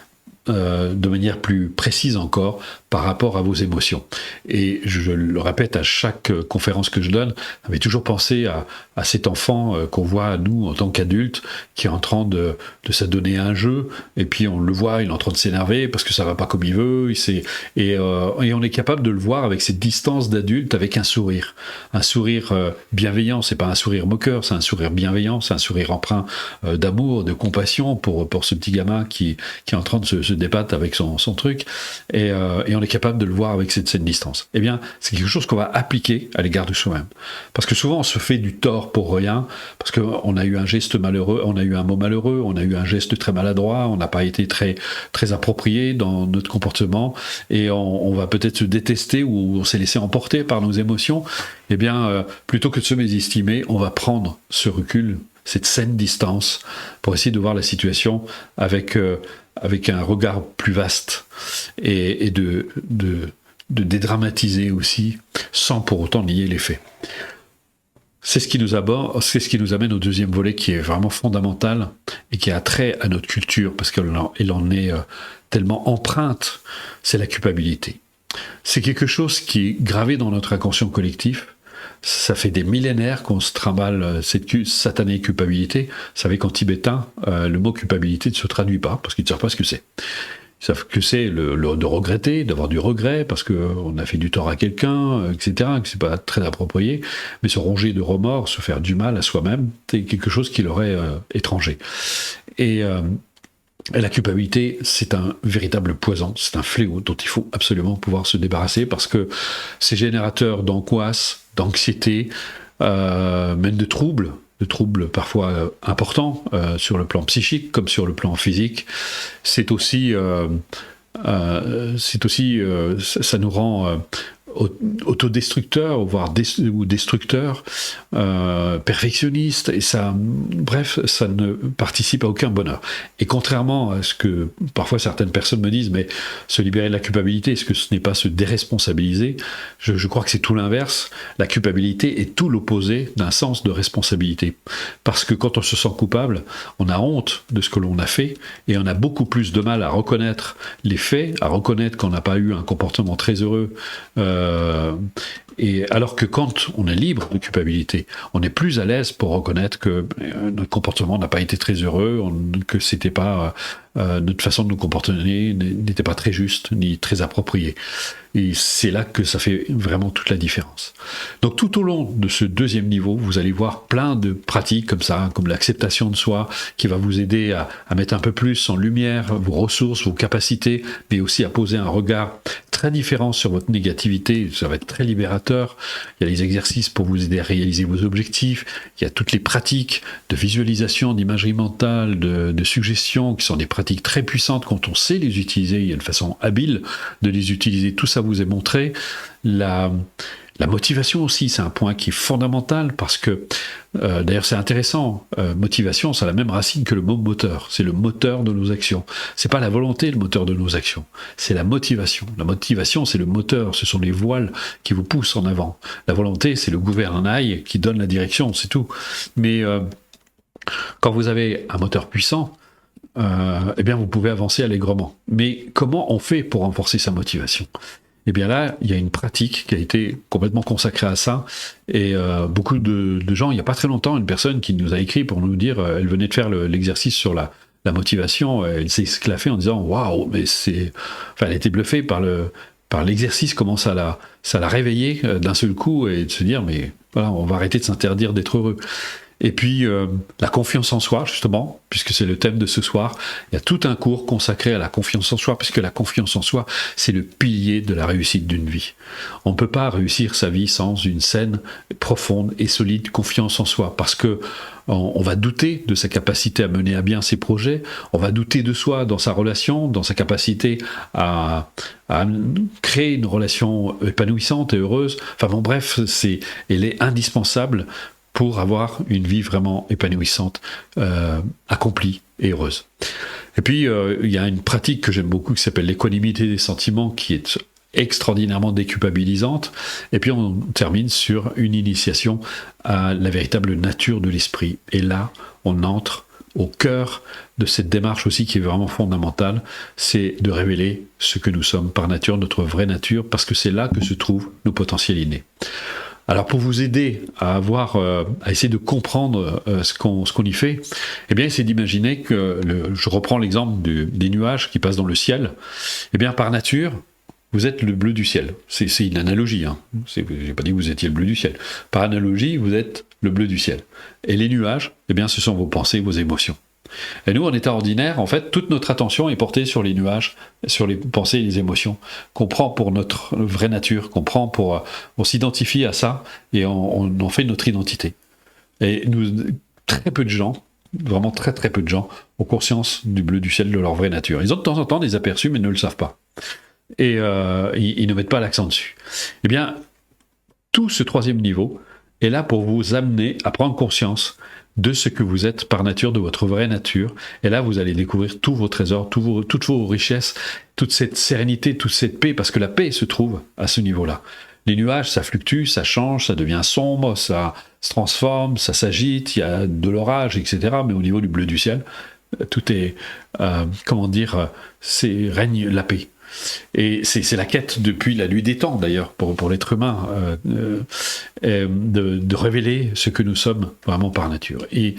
de manière plus précise encore par rapport à vos émotions. Et je le répète à chaque conférence que je donne, j'avais toujours pensé à cet enfant qu'on voit, nous, en tant qu'adultes, qui est en train de s'adonner à un jeu, et puis on le voit, il est en train de s'énerver parce que ça va pas comme il veut, et on est capable de le voir avec cette distance d'adulte, avec un sourire bienveillant. C'est pas un sourire moqueur, c'est un sourire bienveillant, c'est un sourire empreint d'amour, de compassion pour ce petit gamin qui est en train de se débattre avec son truc, et on est capable de le voir avec cette distance. Eh bien, c'est quelque chose qu'on va appliquer à l'égard de soi-même. Parce que souvent, on se fait du tort pour rien, parce qu'on a eu un geste malheureux, on a eu un mot malheureux, on a eu un geste très maladroit, on n'a pas été très, très approprié dans notre comportement, et on va peut-être se détester, ou on s'est laissé emporter par nos émotions. Eh bien, plutôt que de se mésestimer, on va prendre ce recul, cette saine distance, pour essayer de voir la situation avec un regard plus vaste, et de dédramatiser aussi, sans pour autant nier les faits. C'est ce qui nous amène au deuxième volet, qui est vraiment fondamental et qui a trait à notre culture, parce qu'elle en est tellement empreinte, c'est la culpabilité. C'est quelque chose qui est gravé dans notre inconscient collectif. Ça fait des millénaires qu'on se trimballe cette satanée culpabilité. Vous savez qu'en tibétain, le mot culpabilité ne se traduit pas, parce qu'ils ne savent pas ce que c'est. Ils savent que c'est de regretter, d'avoir du regret, parce qu'on a fait du tort à quelqu'un, etc., que c'est pas très approprié. Mais se ronger de remords, se faire du mal à soi-même, c'est quelque chose qui leur est étranger. Et la culpabilité, c'est un véritable poison, c'est un fléau dont il faut absolument pouvoir se débarrasser, parce que c'est générateur d'angoisse, d'anxiété, même de troubles parfois importants sur le plan psychique comme sur le plan physique. C'est aussi ça nous rend autodestructeurs, voire ou destructeurs, perfectionnistes, et ça ne participe à aucun bonheur. Et contrairement à ce que parfois certaines personnes me disent, mais se libérer de la culpabilité, est-ce que ce n'est pas se déresponsabiliser? Je crois que c'est tout l'inverse. La culpabilité est tout l'opposé d'un sens de responsabilité. Parce que quand on se sent coupable, on a honte de ce que l'on a fait, et on a beaucoup plus de mal à reconnaître les faits, à reconnaître qu'on n'a pas eu un comportement très heureux, et alors que quand on est libre de culpabilité, on est plus à l'aise pour reconnaître que notre comportement n'a pas été très heureux, que c'était pas notre façon de nous comporter n'était pas très juste ni très appropriée. Et c'est là que ça fait vraiment toute la différence. Donc tout au long de ce deuxième niveau, vous allez voir plein de pratiques comme ça, comme l'acceptation de soi, qui va vous aider à mettre un peu plus en lumière vos ressources, vos capacités, mais aussi à poser un regard très différent sur votre négativité. Ça va être très libérateur. Il y a les exercices pour vous aider à réaliser vos objectifs. Il y a toutes les pratiques de visualisation, d'imagerie mentale, de suggestion, qui sont des pratiques très puissantes quand on sait les utiliser. Il y a une façon habile de les utiliser. Tout ça vous est montré. La motivation aussi, c'est un point qui est fondamental, parce que, d'ailleurs c'est intéressant, motivation, c'est la même racine que le mot moteur, c'est le moteur de nos actions. C'est pas la volonté le moteur de nos actions, c'est la motivation. La motivation, c'est le moteur, ce sont les voiles qui vous poussent en avant. La volonté, c'est le gouvernail qui donne la direction, c'est tout. Mais quand vous avez un moteur puissant, eh bien vous pouvez avancer allègrement. Mais comment on fait pour renforcer sa motivation ? Eh bien là, il y a une pratique qui a été complètement consacrée à ça, et beaucoup de gens, il n'y a pas très longtemps, une personne qui nous a écrit pour nous dire, elle venait de faire l'exercice sur la motivation, elle s'est esclaffée en disant « Waouh, mais c'est... » Enfin, elle a été bluffée par l'exercice, comment ça l'a réveillée d'un seul coup, et de se dire « Mais voilà, on va arrêter de s'interdire d'être heureux. » Et puis, la confiance en soi, justement, puisque c'est le thème de ce soir, il y a tout un cours consacré à la confiance en soi, puisque la confiance en soi, c'est le pilier de la réussite d'une vie. On ne peut pas réussir sa vie sans une saine, profonde et solide confiance en soi, parce que on va douter de sa capacité à mener à bien ses projets, on va douter de soi dans sa relation, dans sa capacité à créer une relation épanouissante et heureuse. Enfin bon, bref, elle est indispensable pour avoir une vie vraiment épanouissante, accomplie et heureuse. Et puis, il y a une pratique que j'aime beaucoup qui s'appelle l'équanimité des sentiments, qui est extraordinairement déculpabilisante. Et puis, on termine sur une initiation à la véritable nature de l'esprit. Et là, on entre au cœur de cette démarche aussi qui est vraiment fondamentale, c'est de révéler ce que nous sommes par nature, notre vraie nature, parce que c'est là que se trouvent nos potentiels innés. Alors pour vous aider à essayer de comprendre ce qu'on y fait, eh bien c'est d'imaginer que, je reprends l'exemple des nuages qui passent dans le ciel, eh bien par nature, vous êtes le bleu du ciel. C'est une analogie, hein. J'ai pas dit que vous étiez le bleu du ciel. Par analogie, vous êtes le bleu du ciel. Et les nuages, eh bien ce sont vos pensées, vos émotions. Et nous, en état ordinaire, en fait, toute notre attention est portée sur les nuages, sur les pensées et les émotions, qu'on prend pour notre vraie nature, on s'identifie à ça et on en fait notre identité. Et très peu de gens, vraiment très très peu de gens, ont conscience du bleu du ciel, de leur vraie nature. Ils ont de temps en temps des aperçus, mais ne le savent pas. Et ils ne mettent pas l'accent dessus. Eh bien, tout ce troisième niveau est là pour vous amener à prendre conscience de ce que vous êtes par nature, de votre vraie nature. Et là, vous allez découvrir tous vos trésors, toutes vos richesses, toute cette sérénité, toute cette paix, parce que la paix se trouve à ce niveau-là. Les nuages, ça fluctue, ça change, ça devient sombre, ça se transforme, ça s'agite, il y a de l'orage, etc. Mais au niveau du bleu du ciel, tout est, règne la paix. Et c'est la quête depuis la nuit des temps d'ailleurs pour l'être humain de révéler ce que nous sommes vraiment par nature. Et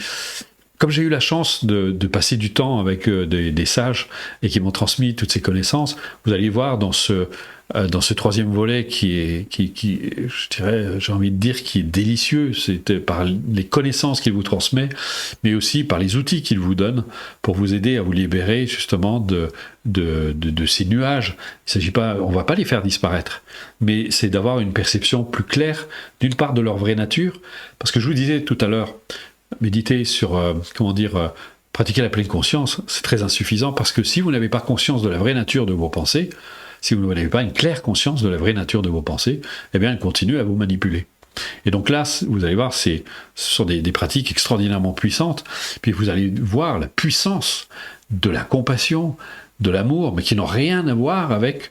comme j'ai eu la chance de passer du temps avec des sages et qui m'ont transmis toutes ces connaissances, vous allez voir dans ce troisième volet qui je dirais, j'ai envie de dire, qui est délicieux, c'est par les connaissances qu'il vous transmet, mais aussi par les outils qu'il vous donne pour vous aider à vous libérer justement de ces nuages. Il s'agit pas, on va pas les faire disparaître, mais c'est d'avoir une perception plus claire, d'une part de leur vraie nature, parce que je vous disais tout à l'heure, méditer sur, pratiquer la pleine conscience, c'est très insuffisant, parce que si vous n'avez pas conscience de la vraie nature de vos pensées, si vous n'avez pas une claire conscience de la vraie nature de vos pensées, eh bien, elles continuent à vous manipuler. Et donc là, vous allez voir, ce sont des pratiques extraordinairement puissantes, puis vous allez voir la puissance de la compassion, de l'amour, mais qui n'ont rien à voir avec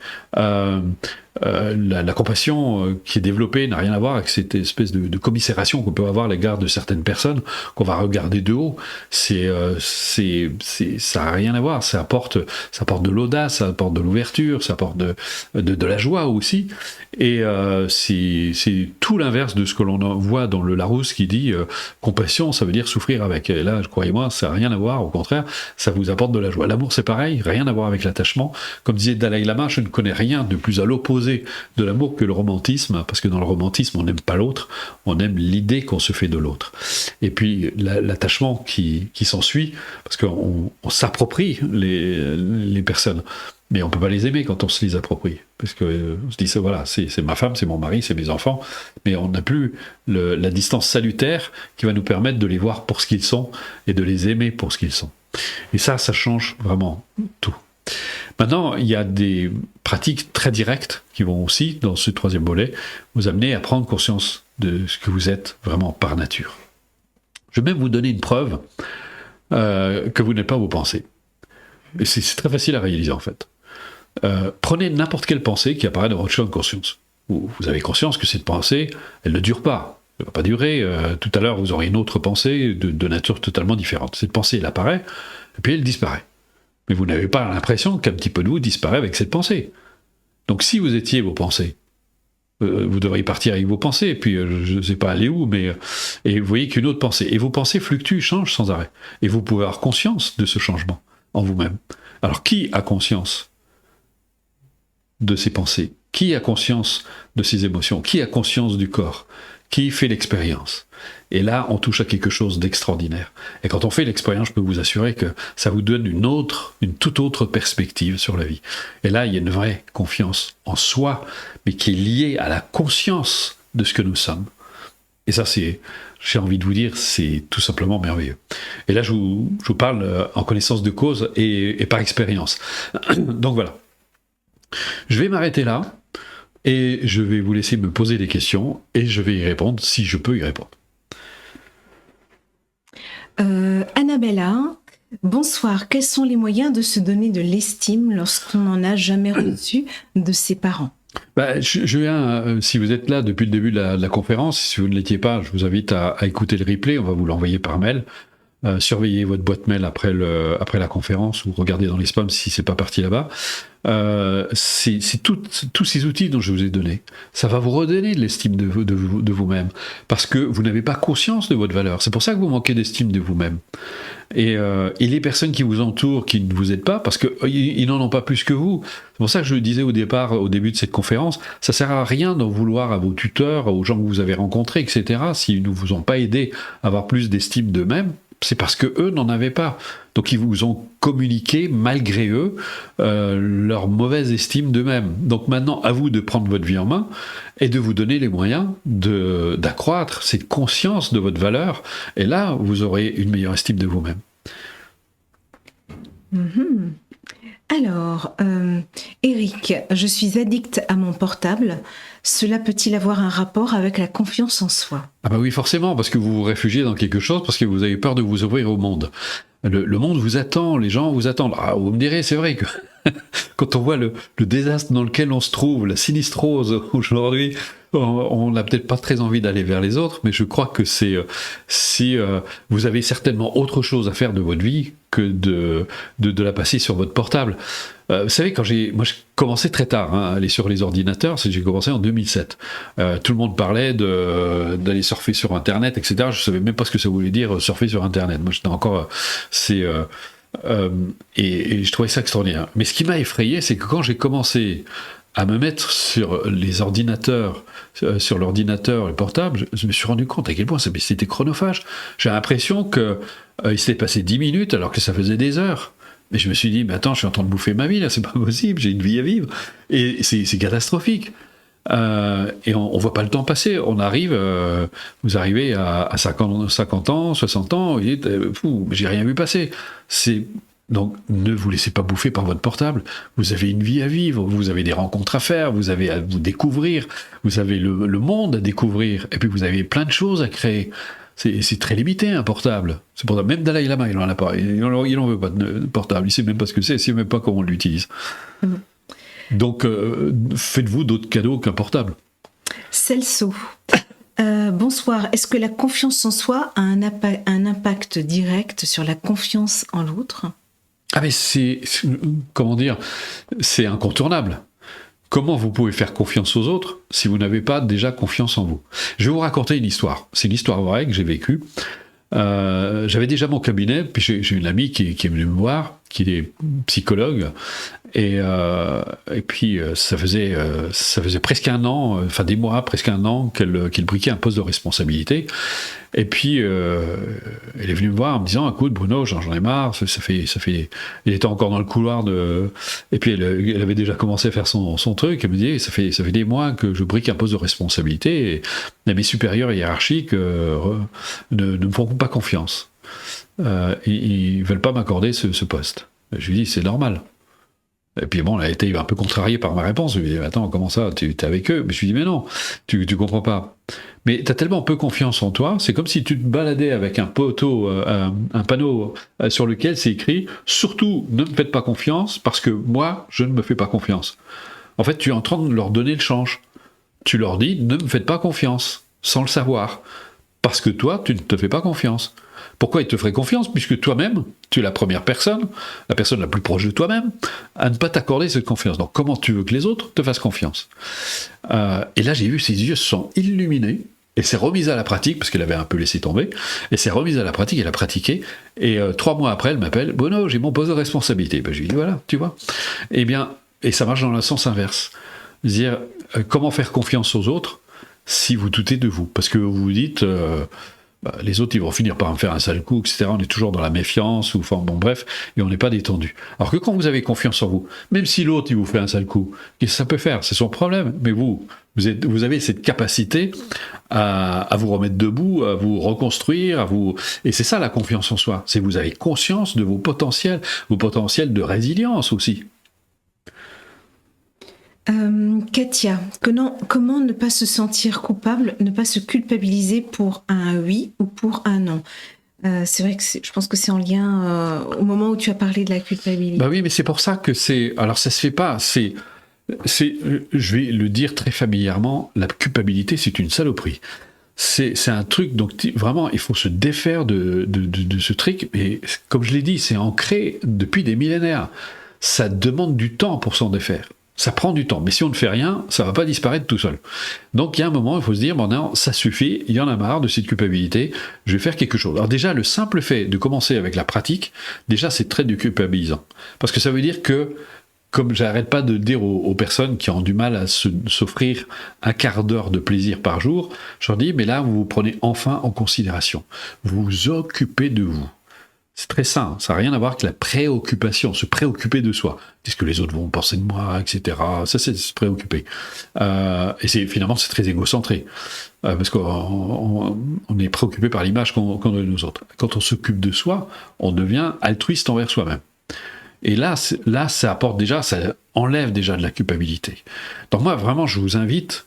la compassion qui est développée, n'a rien à voir avec cette espèce de commisération qu'on peut avoir à l'égard de certaines personnes, qu'on va regarder de haut. Ça n'a rien à voir, ça apporte de l'audace, ça apporte de l'ouverture, ça apporte de la joie aussi, et c'est tout l'inverse de ce que l'on voit dans le Larousse qui dit compassion, ça veut dire souffrir avec. Et là, croyez-moi, ça n'a rien à voir, au contraire, ça vous apporte de la joie. L'amour, c'est pareil, rien à voir avec l'attachement. Comme disait Dalai Lama, je ne connais rien de plus à l'opposé de l'amour que le romantisme, parce que dans le romantisme, on n'aime pas l'autre, on aime l'idée qu'on se fait de l'autre. Et puis l'attachement qui s'ensuit, parce qu'on s'approprie les personnes, mais on ne peut pas les aimer quand on se les approprie, parce que on se dit, voilà, c'est ma femme, c'est mon mari, c'est mes enfants, mais on n'a plus la distance salutaire qui va nous permettre de les voir pour ce qu'ils sont et de les aimer pour ce qu'ils sont. Et ça change vraiment tout. Maintenant, il y a des pratiques très directes qui vont aussi, dans ce troisième volet, vous amener à prendre conscience de ce que vous êtes vraiment par nature. Je vais même vous donner une preuve que vous n'êtes pas vos pensées. Et c'est très facile à réaliser en fait. Prenez n'importe quelle pensée qui apparaît dans votre champ de conscience. Vous avez conscience que cette pensée, elle ne dure pas. Elle ne va pas durer. Tout à l'heure, vous aurez une autre pensée de nature totalement différente. Cette pensée, elle apparaît, et puis elle disparaît. Mais vous n'avez pas l'impression qu'un petit peu de vous disparaît avec cette pensée. Donc si vous étiez vos pensées, vous devriez partir avec vos pensées, et puis je ne sais pas aller où, mais et vous voyez qu'une autre pensée. Et vos pensées fluctuent, changent sans arrêt. Et vous pouvez avoir conscience de ce changement en vous-même. Alors qui a conscience de ses pensées? Qui a conscience de ses émotions? Qui a conscience du corps? Qui fait l'expérience? Et là, on touche à quelque chose d'extraordinaire. Et quand on fait l'expérience, je peux vous assurer que ça vous donne une toute autre perspective sur la vie. Et là, il y a une vraie confiance en soi, mais qui est liée à la conscience de ce que nous sommes. Et ça, j'ai envie de vous dire, c'est tout simplement merveilleux. Et là, je vous parle en connaissance de cause et par expérience. Donc voilà. Je vais m'arrêter là, et je vais vous laisser me poser des questions, et je vais y répondre si je peux y répondre. Annabella, bonsoir. Quels sont les moyens de se donner de l'estime lorsqu'on n'en a jamais reçu de ses parents? Je viens, si vous êtes là depuis le début de la conférence, si vous ne l'étiez pas, je vous invite à écouter le replay, on va vous l'envoyer par mail. Surveillez votre boîte mail après la conférence ou regardez dans les spams si c'est pas parti là-bas. C'est tous ces outils dont je vous ai donné. Ça va vous redonner de l'estime de vous-même parce que vous n'avez pas conscience de votre valeur. C'est pour ça que vous manquez d'estime de vous-même. Et les personnes qui vous entourent, qui ne vous aident pas, parce qu'ils n'en ont pas plus que vous. C'est pour ça que je le disais au début de cette conférence, ça sert à rien d'en vouloir à vos tuteurs, aux gens que vous avez rencontrés, etc. S'ils ne vous ont pas aidé à avoir plus d'estime d'eux-mêmes, c'est parce que eux n'en avaient pas. Donc ils vous ont communiqué, malgré eux, leur mauvaise estime d'eux-mêmes. Donc maintenant, à vous de prendre votre vie en main et de vous donner les moyens d'accroître cette conscience de votre valeur. Et là, vous aurez une meilleure estime de vous-même. Mm-hmm. Alors, Eric, je suis addict à mon portable. Cela peut-il avoir un rapport avec la confiance en soi? Ah bah oui, forcément, parce que vous vous réfugiez dans quelque chose, parce que vous avez peur de vous ouvrir au monde. Le monde vous attend, les gens vous attendent. Ah, vous me direz, c'est vrai que quand on voit le désastre dans lequel on se trouve, la sinistrose aujourd'hui, on n'a peut-être pas très envie d'aller vers les autres, mais je crois que si vous avez certainement autre chose à faire de votre vie que de la passer sur votre portable. Vous savez, moi j'ai commencé très tard à aller sur les ordinateurs, j'ai commencé en 2007. Tout le monde parlait d'aller surfer sur Internet, etc. Je savais même pas ce que ça voulait dire surfer sur Internet. Moi j'étais encore... et je trouvais ça extraordinaire. Mais ce qui m'a effrayé, c'est que quand j'ai commencé à me mettre sur les ordinateurs, sur l'ordinateur et le portable, je me suis rendu compte à quel point c'était chronophage. J'ai l'impression qu'il s'était passé 10 minutes alors que ça faisait des heures. Mais je me suis dit, mais attends, je suis en train de bouffer ma vie, là, c'est pas possible, j'ai une vie à vivre. Et c'est catastrophique. Et on voit pas le temps passer. Vous arrivez à 50 ans, 60 ans, vous dites, j'ai rien vu passer. Donc, ne vous laissez pas bouffer par votre portable. Vous avez une vie à vivre, vous avez des rencontres à faire, vous avez à vous découvrir, vous avez le monde à découvrir, et puis vous avez plein de choses à créer. C'est très limité, un portable. C'est pour ça, même Dalai Lama, il n'en a pas. Il n'en veut pas de portable. Il ne sait même pas ce que c'est, il ne sait même pas comment on l'utilise. Donc, faites-vous d'autres cadeaux qu'un portable. Celso. Bonsoir. Est-ce que la confiance en soi a un impact direct sur la confiance en l'autre? Ah mais comment dire, c'est incontournable. Comment vous pouvez faire confiance aux autres si vous n'avez pas déjà confiance en vous? Je vais vous raconter une histoire. C'est une histoire vraie que j'ai vécue. J'avais déjà mon cabinet, puis j'ai une amie qui est venue me voir, qui est psychologue, et puis ça faisait presque un an, enfin des mois, presque un an qu'elle briquait un poste de responsabilité. Et puis elle est venue me voir en me disant, écoute Bruno, j'en ai marre, ça fait. Elle était encore dans le couloir et puis elle avait déjà commencé à faire son truc. Elle me dit, ça fait des mois que je brique un poste de responsabilité et mes supérieurs hiérarchiques ne me font pas confiance. Ils veulent pas m'accorder ce poste. Je lui dis, c'est normal. Et puis bon, elle a été un peu contrariée par ma réponse. Je lui ai dit, attends, comment ça, tu es avec eux? Mais je lui ai dit, mais non, tu comprends pas. Mais tu as tellement peu confiance en toi, c'est comme si tu te baladais avec un poteau, un panneau sur lequel c'est écrit, surtout ne me faites pas confiance, parce que moi, je ne me fais pas confiance. En fait, tu es en train de leur donner le change. Tu leur dis, ne me faites pas confiance, sans le savoir. Parce que toi, tu ne te fais pas confiance. Pourquoi ils te feraient confiance? Puisque toi-même, tu es la première personne, la personne la plus proche de toi-même, à ne pas t'accorder cette confiance. Donc comment tu veux que les autres te fassent confiance? Et là, j'ai vu ses yeux se sont illuminés, et s'est remise à la pratique, parce qu'elle avait un peu laissé tomber, et s'est remise à la pratique, elle a pratiqué, et 3 mois après, elle m'appelle, Bono, j'ai mon poste de responsabilité. Ben, je lui dis, voilà, tu vois. Eh bien, et ça marche dans le sens inverse. Dire, comment faire confiance aux autres si vous doutez de vous? Parce que vous vous dites... les autres, ils vont finir par me faire un sale coup, etc. On est toujours dans la méfiance, ou enfin, bon, bref, et on n'est pas détendu. Alors que quand vous avez confiance en vous, même si l'autre, il vous fait un sale coup, qu'est-ce que ça peut faire? C'est son problème. Mais vous avez cette capacité à vous remettre debout, à vous reconstruire, et c'est ça la confiance en soi. C'est que vous avez conscience de vos potentiels de résilience aussi. Katia, comment ne pas se sentir coupable, ne pas se culpabiliser pour un oui ou pour un non? C'est vrai que je pense que c'est en lien au moment où tu as parlé de la culpabilité. Bah oui, mais c'est pour ça que alors ça se fait pas, je vais le dire très familièrement, la culpabilité c'est une saloperie. c'est un truc, donc vraiment, il faut se défaire de ce truc. Et comme je l'ai dit, c'est ancré depuis des millénaires. Ça demande du temps pour s'en défaire. Ça prend du temps. Mais si on ne fait rien, ça ne va pas disparaître tout seul. Donc il y a un moment, il faut se dire, bon non, ça suffit, il y en a marre de cette culpabilité, je vais faire quelque chose. Alors déjà, le simple fait de commencer avec la pratique, déjà c'est très déculpabilisant. Parce que ça veut dire que, comme j'arrête pas de dire aux personnes qui ont du mal à s'offrir un quart d'heure de plaisir par jour, je leur dis, mais là, vous vous prenez enfin en considération. Vous vous occupez de vous. C'est très sain, ça n'a rien à voir avec la préoccupation, se préoccuper de soi. Qu'est-ce que les autres vont penser de moi, etc. Ça, c'est se préoccuper. Et finalement, c'est très égocentré. Parce qu'on est préoccupé par l'image qu'on donne de nous autres. Quand on s'occupe de soi, on devient altruiste envers soi-même. Et là, ça apporte déjà, ça enlève déjà de la culpabilité. Donc moi, vraiment, je vous invite,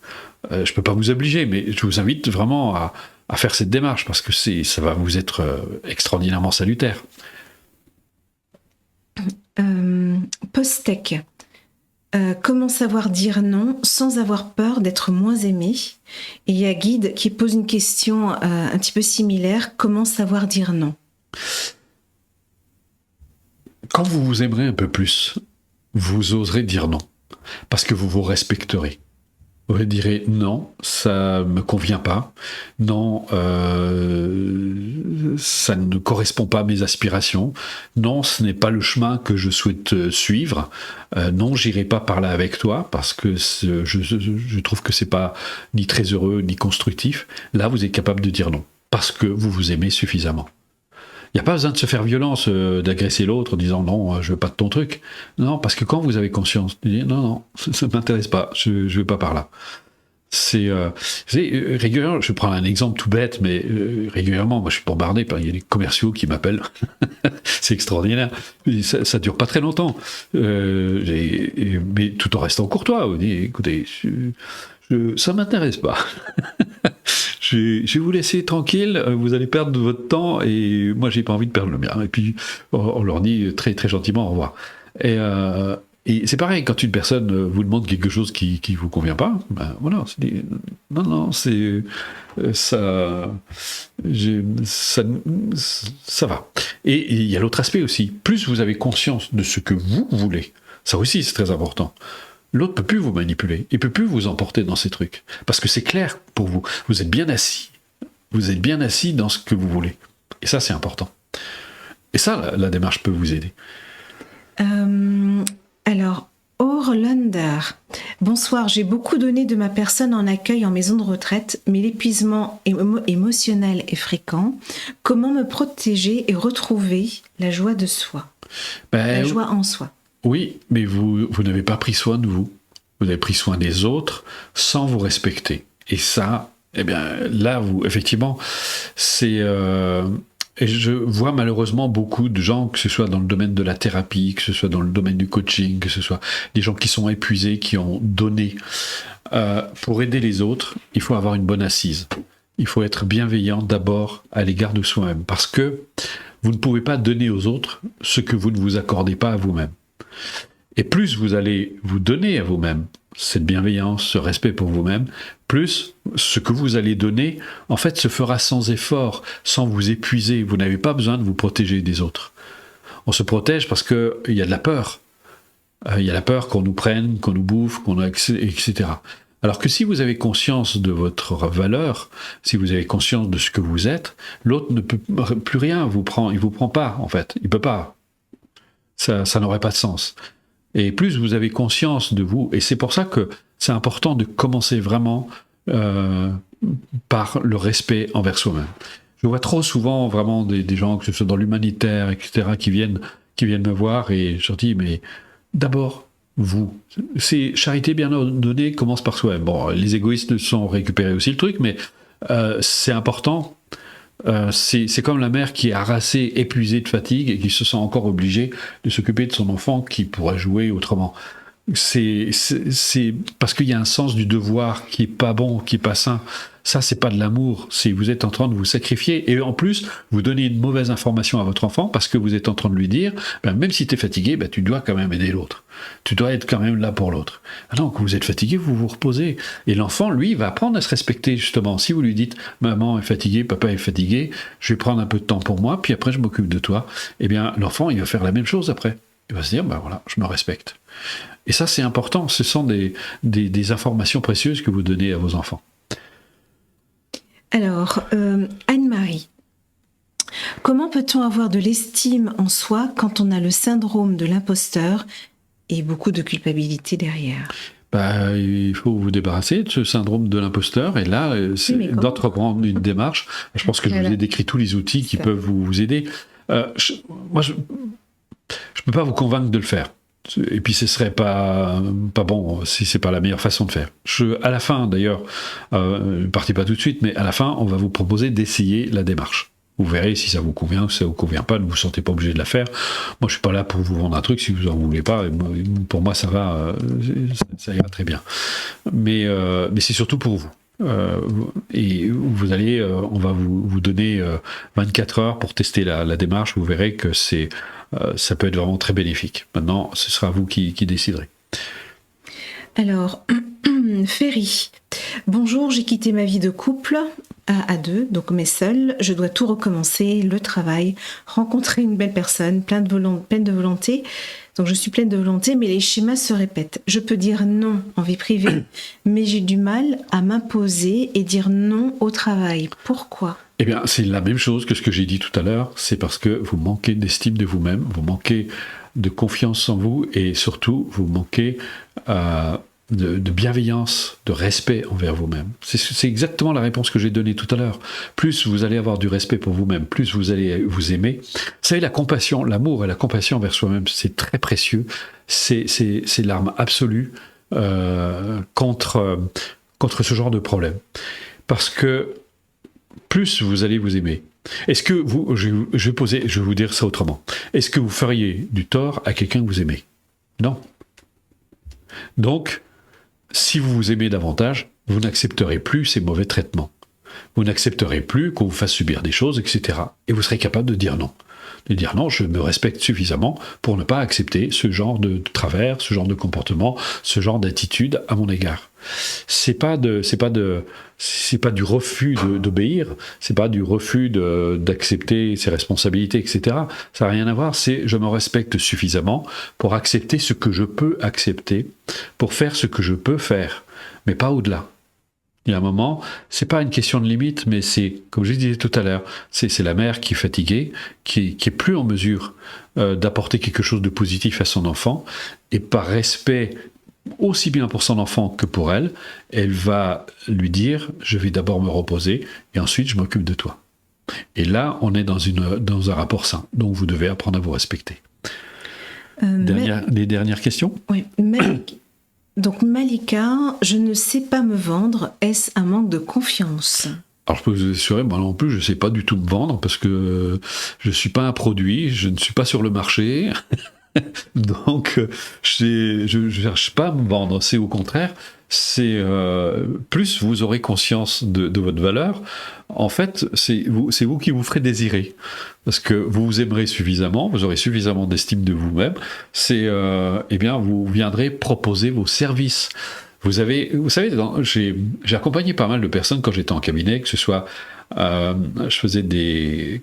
je ne peux pas vous obliger, mais je vous invite vraiment à faire cette démarche, parce que ça va vous être extraordinairement salutaire. Post-tech. Comment savoir dire non sans avoir peur d'être moins aimé? Et il y a Guide qui pose une question un petit peu similaire. Comment savoir dire non? Quand vous vous aimerez un peu plus, vous oserez dire non, parce que vous vous respecterez. Vous direz non, ça me convient pas, non, ça ne correspond pas à mes aspirations, non, ce n'est pas le chemin que je souhaite suivre, non, j'irai pas par là avec toi parce que je trouve que c'est pas ni très heureux ni constructif. Là, vous êtes capable de dire non parce que vous vous aimez suffisamment. Il n'y a pas besoin de se faire violence, d'agresser l'autre en disant non, je veux pas de ton truc. Non, parce que quand vous avez conscience, vous dites non, ça m'intéresse pas, je vais pas par là. C'est régulièrement, je prends un exemple tout bête, mais régulièrement, moi je suis bombardé par il y a des commerciaux qui m'appellent. C'est extraordinaire. Ça dure pas très longtemps, mais tout en restant courtois. On dit écoutez, ça m'intéresse pas. Je vais vous laisser tranquille, vous allez perdre votre temps et moi j'ai pas envie de perdre le mien. Et puis on leur dit très très gentiment au revoir. Et c'est pareil, quand une personne vous demande quelque chose qui vous convient pas, ben voilà, non, c'est ça va. Et il y a l'autre aspect aussi. Plus vous avez conscience de ce que vous voulez, ça aussi c'est très important. L'autre peut plus vous manipuler, il peut plus vous emporter dans ces trucs, parce que c'est clair pour vous. Vous êtes bien assis dans ce que vous voulez, et ça c'est important. Et ça, la démarche peut vous aider. Alors, Orlander, bonsoir, j'ai beaucoup donné de ma personne en accueil en maison de retraite, mais l'épuisement émotionnel est fréquent. Comment me protéger et retrouver la joie de soi, la joie en soi? Oui, mais vous n'avez pas pris soin de vous. Vous avez pris soin des autres sans vous respecter. Et ça, eh bien, là, effectivement, c'est... et je vois malheureusement beaucoup de gens, que ce soit dans le domaine de la thérapie, que ce soit dans le domaine du coaching, que ce soit des gens qui sont épuisés, qui ont donné. Pour aider les autres, il faut avoir une bonne assise. Il faut être bienveillant d'abord à l'égard de soi-même. Parce que vous ne pouvez pas donner aux autres ce que vous ne vous accordez pas à vous-même. Et plus vous allez vous donner à vous-même cette bienveillance, ce respect pour vous-même, plus ce que vous allez donner, en fait, se fera sans effort, sans vous épuiser. Vous n'avez pas besoin de vous protéger des autres. On se protège parce qu'il y a de la peur. Il y a la peur qu'on nous prenne, qu'on nous bouffe, etc. Alors que si vous avez conscience de votre valeur, si vous avez conscience de ce que vous êtes, l'autre ne peut plus rien il vous prend pas, en fait. Il peut pas. Ça n'aurait pas de sens. Et plus vous avez conscience de vous, et c'est pour ça que c'est important de commencer vraiment par le respect envers soi-même. Je vois trop souvent vraiment des gens, que ce soit dans l'humanitaire, etc., qui viennent me voir, et je leur dis, mais d'abord, vous. C'est charité bien ordonnée commence par soi-même. Bon, les égoïstes sont récupérés aussi le truc, mais c'est important. C'est comme la mère qui est harassée, épuisée de fatigue et qui se sent encore obligée de s'occuper de son enfant qui pourrait jouer autrement. c'est parce qu'il y a un sens du devoir qui est pas bon, qui est pas sain. Ça, c'est pas de l'amour. C'est vous êtes en train de vous sacrifier et en plus vous donnez une mauvaise information à votre enfant parce que vous êtes en train de lui dire, même si tu es fatigué, tu dois quand même aider l'autre. Tu dois être quand même là pour l'autre. Ah non, quand vous êtes fatigué, vous vous reposez. Et l'enfant, lui, va apprendre à se respecter justement. Si vous lui dites, maman est fatiguée, papa est fatigué, je vais prendre un peu de temps pour moi, puis après je m'occupe de toi. Eh bien, l'enfant, il va faire la même chose après. Il va se dire, voilà, je me respecte. Et ça, c'est important. Ce sont des informations précieuses que vous donnez à vos enfants. Alors, Anne-Marie, comment peut-on avoir de l'estime en soi quand on a le syndrome de l'imposteur et beaucoup de culpabilité derrière ? Il faut vous débarrasser de ce syndrome de l'imposteur et là, c'est d'entreprendre une démarche. Je pense que je vous ai décrit tous les outils qui peuvent vous aider. Je peux pas vous convaincre de le faire. Et puis ce serait pas bon si c'est pas la meilleure façon de faire. À la fin d'ailleurs, ne partez pas tout de suite, mais à la fin on va vous proposer d'essayer la démarche. Vous verrez si ça vous convient ou si ça vous convient pas, ne vous sentez pas obligé de la faire. Moi je suis pas là pour vous vendre un truc si vous en voulez pas. Pour moi ça va, ça ira très bien. Mais c'est surtout pour vous. Et vous allez, on va vous donner 24 heures pour tester la démarche. Vous verrez que ça peut être vraiment très bénéfique. Maintenant, ce sera vous qui déciderez. Alors, Ferry. Bonjour, j'ai quitté ma vie de couple à deux, donc mais seule. Je dois tout recommencer, le travail, rencontrer une belle personne, pleine de volonté. Donc je suis pleine de volonté, mais les schémas se répètent. Je peux dire non en vie privée, mais j'ai du mal à m'imposer et dire non au travail. Pourquoi ? Eh bien, c'est la même chose que ce que j'ai dit tout à l'heure. C'est parce que vous manquez d'estime de vous-même, vous manquez de confiance en vous et surtout, vous manquez de bienveillance, de respect envers vous-même. C'est exactement la réponse que j'ai donnée tout à l'heure. Plus vous allez avoir du respect pour vous-même, plus vous allez vous aimer. Vous savez, la compassion, l'amour et la compassion envers soi-même, c'est très précieux. C'est l'arme absolue contre ce genre de problème. Parce que plus vous allez vous aimer. Est-ce que je vais vous dire ça autrement. Est-ce que vous feriez du tort à quelqu'un que vous aimez ? Non. Donc, si vous vous aimez davantage, vous n'accepterez plus ces mauvais traitements. Vous n'accepterez plus qu'on vous fasse subir des choses, etc. Et vous serez capable de dire non. De dire non, je me respecte suffisamment pour ne pas accepter ce genre de travers, ce genre de comportement, ce genre d'attitude à mon égard. C'est pas du refus d'obéir, c'est pas du refus d'accepter ses responsabilités, etc. Ça n'a rien à voir, c'est je me respecte suffisamment pour accepter ce que je peux accepter, pour faire ce que je peux faire, mais pas au-delà. Il y a un moment, c'est pas une question de limite, mais c'est, comme je disais tout à l'heure, c'est la mère qui est fatiguée, qui est plus en mesure d'apporter quelque chose de positif à son enfant, et par respect aussi bien pour son enfant que pour elle, elle va lui dire « je vais d'abord me reposer, et ensuite je m'occupe de toi ». Et là, on est dans un rapport sain, donc vous devez apprendre à vous respecter. Les dernières questions ? Oui, donc Malika, je ne sais pas me vendre, est-ce un manque de confiance ? Alors je peux vous assurer, moi non plus, je ne sais pas du tout me vendre parce que je ne suis pas un produit, je ne suis pas sur le marché, donc je ne cherche pas à me vendre, c'est au contraire, c'est plus vous aurez conscience de votre valeur, en fait c'est vous qui vous ferez désirer. Parce que vous vous aimerez suffisamment, vous aurez suffisamment d'estime de vous-même, eh bien, vous viendrez proposer vos services. Vous savez, j'ai accompagné pas mal de personnes quand j'étais en cabinet, que ce soit, je faisais des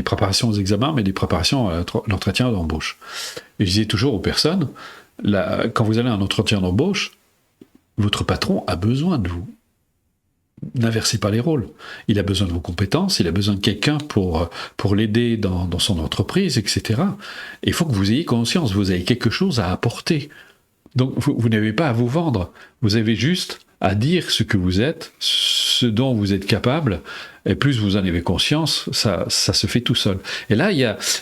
préparations aux examens, mais des préparations à l'entretien d'embauche. Et je disais toujours aux personnes, quand vous allez à un entretien d'embauche, votre patron a besoin de vous. N'inversez pas les rôles. Il a besoin de vos compétences, il a besoin de quelqu'un pour l'aider dans son entreprise, etc. Et il faut que vous ayez conscience, vous avez quelque chose à apporter. Donc vous n'avez pas à vous vendre, vous avez juste à dire ce que vous êtes, ce dont vous êtes capable, et plus vous en avez conscience, ça se fait tout seul. Et là,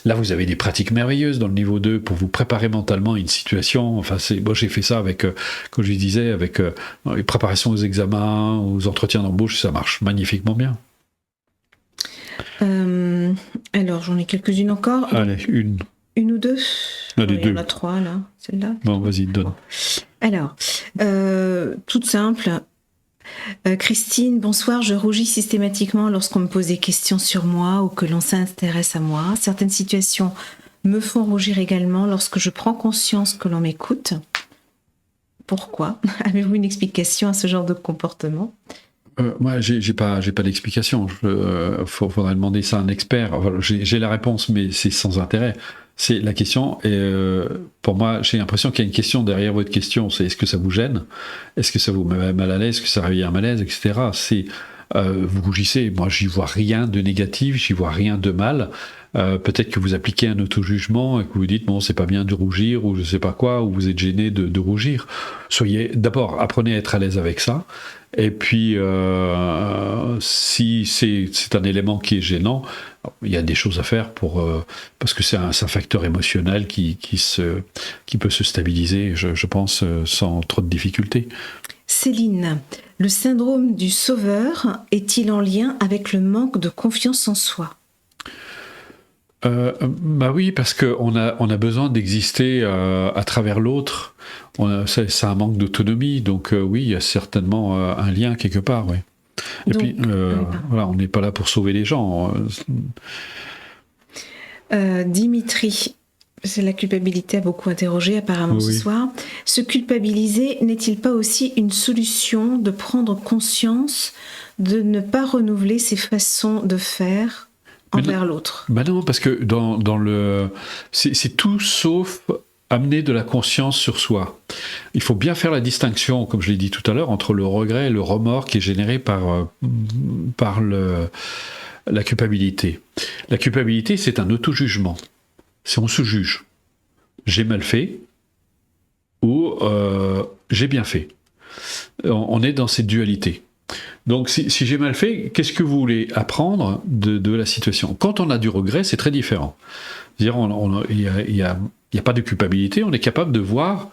vous avez des pratiques merveilleuses dans le niveau 2 pour vous préparer mentalement à une situation. Enfin, moi j'ai fait ça avec, comme je disais, avec les préparations aux examens, aux entretiens d'embauche, ça marche magnifiquement bien. Alors, j'en ai quelques-unes encore. Allez, une. Une ou deux? Les Il y en deux. a trois, là. Celle-là. Bon, vas-y, donne. Alors, toute simple. Christine, bonsoir. Je rougis systématiquement lorsqu'on me pose des questions sur moi ou que l'on s'intéresse à moi. Certaines situations me font rougir également lorsque je prends conscience que l'on m'écoute. Pourquoi? Avez-vous une explication à ce genre de comportement? Moi, j'ai pas d'explication. Faudrait demander ça à un expert. Voilà, j'ai la réponse, mais c'est sans intérêt. C'est la question. Et pour moi, j'ai l'impression qu'il y a une question derrière votre question. C'est est-ce que ça vous gêne? Est-ce que ça vous met mal à l'aise? Est-ce que ça réveille un malaise, etc. C'est vous rougissez. Moi, j'y vois rien de négatif. J'y vois rien de mal. Peut-être que vous appliquez un auto-jugement et que vous dites bon, c'est pas bien de rougir ou je sais pas quoi, ou vous êtes gêné de rougir. D'abord, apprenez à être à l'aise avec ça. Et puis, si c'est un élément qui est gênant, il y a des choses à faire parce que c'est un facteur émotionnel qui peut se stabiliser, je pense, sans trop de difficultés. Céline, le syndrome du sauveur est-il en lien avec le manque de confiance en soi? Bah oui, parce qu'on a besoin d'exister à travers l'autre. C'est un manque d'autonomie, donc oui, il y a certainement un lien quelque part, oui. Et Donc, puis, voilà, on n'est pas là pour sauver les gens. Dimitri, la culpabilité a beaucoup interrogé apparemment ce soir. Se culpabiliser n'est-il pas aussi une solution de prendre conscience de ne pas renouveler ses façons de faire envers l'autre? Bah non, parce que c'est tout sauf amener de la conscience sur soi. Il faut bien faire la distinction, comme je l'ai dit tout à l'heure, entre le regret et le remords qui est généré par la culpabilité. La culpabilité, c'est un auto-jugement. Si on se juge, j'ai mal fait ou j'ai bien fait. On est dans cette dualité. Donc si j'ai mal fait, qu'est-ce que vous voulez apprendre de la situation? Quand on a du regret, c'est très différent. C'est-à-dire il n'y a pas de culpabilité, on est capable de voir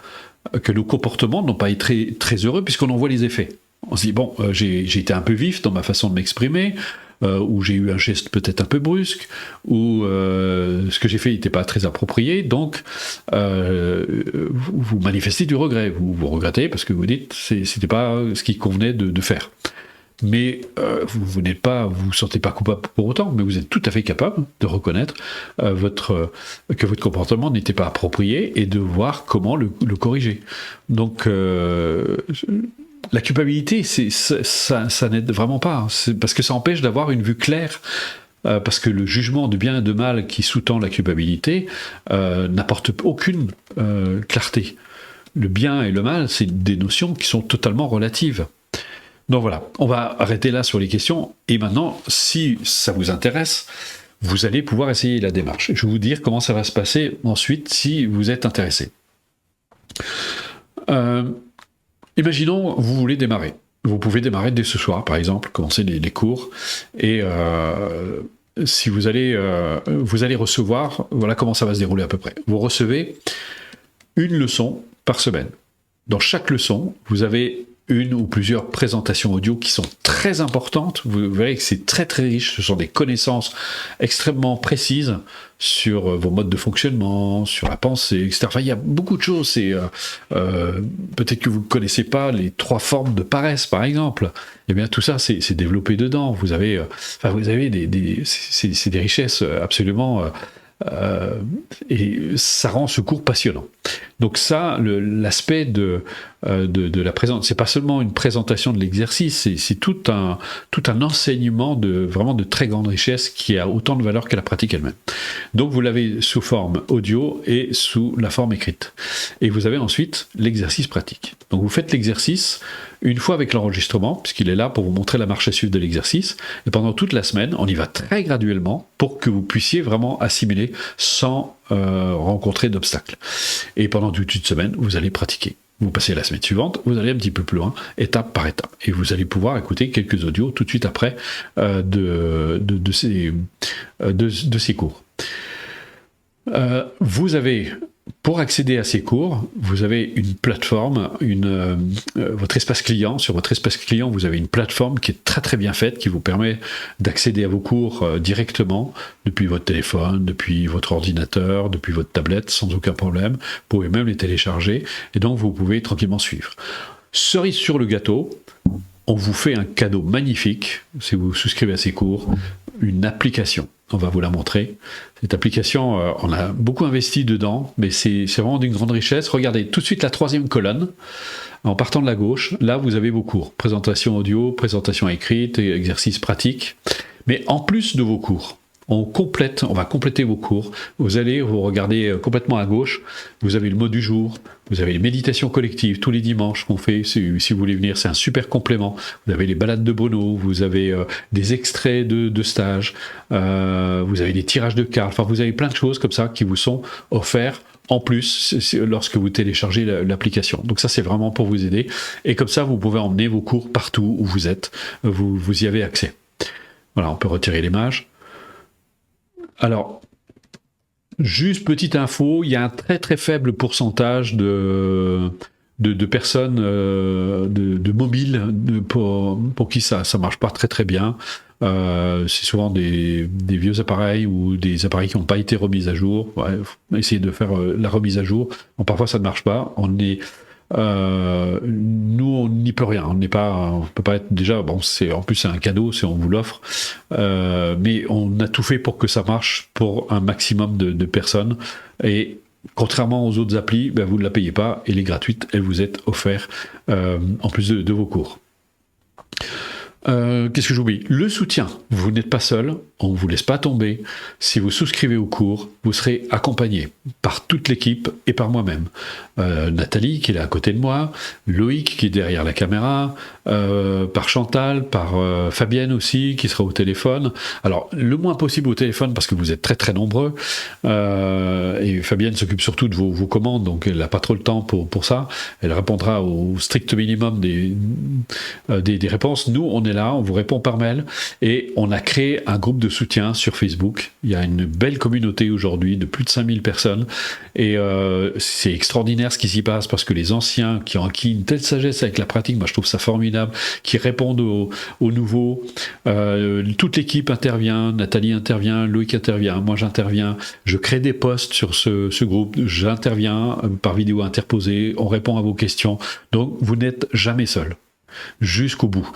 que nos comportements n'ont pas été très heureux puisqu'on en voit les effets. On se dit, bon, j'ai été un peu vif dans ma façon de m'exprimer, ou j'ai eu un geste peut-être un peu brusque, ou ce que j'ai fait n'était pas très approprié, donc vous manifestez du regret, vous regrettez parce que vous dites c'était pas ce qui convenait de faire. Mais vous vous sentez pas coupable pour autant, mais vous êtes tout à fait capable de reconnaître que votre comportement n'était pas approprié et de voir comment le corriger. Donc la culpabilité, ça n'aide vraiment pas, parce que ça empêche d'avoir une vue claire. Parce que le jugement de bien et de mal qui sous-tend la culpabilité n'apporte aucune clarté. Le bien et le mal, c'est des notions qui sont totalement relatives. Donc voilà, on va arrêter là sur les questions, et maintenant, si ça vous intéresse, vous allez pouvoir essayer la démarche. Je vais vous dire comment ça va se passer ensuite si vous êtes intéressé. Imaginons, vous voulez démarrer. Vous pouvez démarrer dès ce soir, par exemple, commencer les cours, et si vous allez recevoir, voilà comment ça va se dérouler à peu près. Vous recevez une leçon par semaine. Dans chaque leçon, vous avez une ou plusieurs présentations audio qui sont très importantes. Vous verrez que c'est très très riche. Ce sont des connaissances extrêmement précises sur vos modes de fonctionnement, sur la pensée, etc. Enfin, il y a beaucoup de choses. Peut-être que vous ne connaissez pas les 3 formes de paresse, par exemple. Eh bien, tout ça, c'est développé dedans. Vous avez c'est des richesses absolument... et ça rend ce cours passionnant. Donc ça, l'aspect de la présentation, c'est pas seulement une présentation de l'exercice, c'est tout un enseignement vraiment de très grande richesse qui a autant de valeur que la pratique elle-même. Donc vous l'avez sous forme audio et sous la forme écrite. Et vous avez ensuite l'exercice pratique. Donc vous faites l'exercice une fois avec l'enregistrement, puisqu'il est là pour vous montrer la marche à suivre de l'exercice, et pendant toute la semaine, on y va très graduellement pour que vous puissiez vraiment assimiler sans rencontrer d'obstacles. Et pendant toute une semaine, vous allez pratiquer. Vous passez à la semaine suivante, vous allez un petit peu plus loin, étape par étape. Et vous allez pouvoir écouter quelques audios tout de suite après de ces cours. Vous avez pour accéder à ces cours, vous avez une plateforme, votre espace client. Sur votre espace client, vous avez une plateforme qui est très très bien faite, qui vous permet d'accéder à vos cours directement depuis votre téléphone, depuis votre ordinateur, depuis votre tablette, sans aucun problème. Vous pouvez même les télécharger, et donc vous pouvez tranquillement suivre. Cerise sur le gâteau, on vous fait un cadeau magnifique, si vous souscrivez à ces cours, une application. On va vous la montrer. Cette application, on a beaucoup investi dedans, mais c'est vraiment d'une grande richesse. Regardez tout de suite la 3e colonne, en partant de la gauche. Là, vous avez vos cours. Présentation audio, présentation écrite, exercices pratiques. Mais en plus de vos cours, on va compléter vos cours. Vous regardez complètement à gauche. Vous avez le mot du jour. Vous avez les méditations collectives tous les dimanches qu'on fait. Si vous voulez venir, c'est un super complément. Vous avez les balades de Bruno. Vous avez des extraits de stages. Vous avez des tirages de cartes. Enfin, vous avez plein de choses comme ça qui vous sont offertes en plus lorsque vous téléchargez l'application. Donc ça, c'est vraiment pour vous aider. Et comme ça, vous pouvez emmener vos cours partout où vous êtes. Vous y avez accès. Voilà, on peut retirer l'image. Alors, juste petite info, il y a un très très faible pourcentage de personnes de mobiles pour qui ça marche pas très très bien. C'est souvent des vieux appareils ou des appareils qui n'ont pas été remis à jour. Ouais, faut essayer de faire la remise à jour. Bon, parfois ça ne marche pas. Nous, on n'y peut rien. On peut pas être déjà. Bon, en plus c'est un cadeau, on vous l'offre, mais on a tout fait pour que ça marche pour un maximum de personnes. Et contrairement aux autres applis, vous ne la payez pas. Elle est gratuite. Elle vous est offerte en plus de vos cours. Qu'est-ce que j'oublie? Le soutien. Vous n'êtes pas seul, on ne vous laisse pas tomber. Si vous souscrivez au cours, vous serez accompagné par toute l'équipe et par moi-même. Nathalie qui est là à côté de moi, Loïc qui est derrière la caméra, par Chantal, par Fabienne aussi qui sera au téléphone. Alors le moins possible au téléphone parce que vous êtes très très nombreux, et Fabienne s'occupe surtout de vos commandes, donc elle n'a pas trop le temps pour ça. Elle répondra au strict minimum des réponses. Nous on est là, on vous répond par mail et on a créé un groupe de soutien sur Facebook. Il y a une belle communauté aujourd'hui de plus de 5000 personnes et c'est extraordinaire ce qui s'y passe parce que les anciens qui ont acquis une telle sagesse avec la pratique, moi je trouve ça formidable, qui répondent aux nouveaux. Toute l'équipe intervient, Nathalie intervient, Loïc intervient, moi j'interviens, je crée des posts sur ce groupe, j'interviens par vidéo interposée, on répond à vos questions, donc vous n'êtes jamais seul. Jusqu'au bout.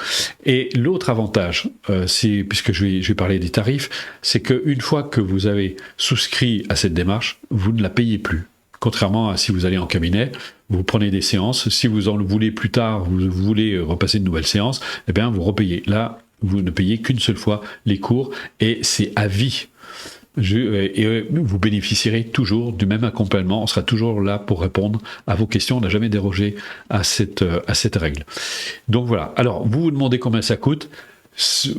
Et l'autre avantage, puisque je vais parler des tarifs, c'est qu'une fois que vous avez souscrit à cette démarche, vous ne la payez plus. Contrairement à si vous allez en cabinet, vous prenez des séances, si vous en voulez plus tard, vous voulez repasser de nouvelles séances, eh bien vous repayez. Là, vous ne payez qu'une seule fois les cours et c'est à vie. Et vous bénéficierez toujours du même accompagnement. On sera toujours là pour répondre à vos questions. On n'a jamais dérogé à cette règle. Donc voilà. Alors, vous vous demandez combien ça coûte.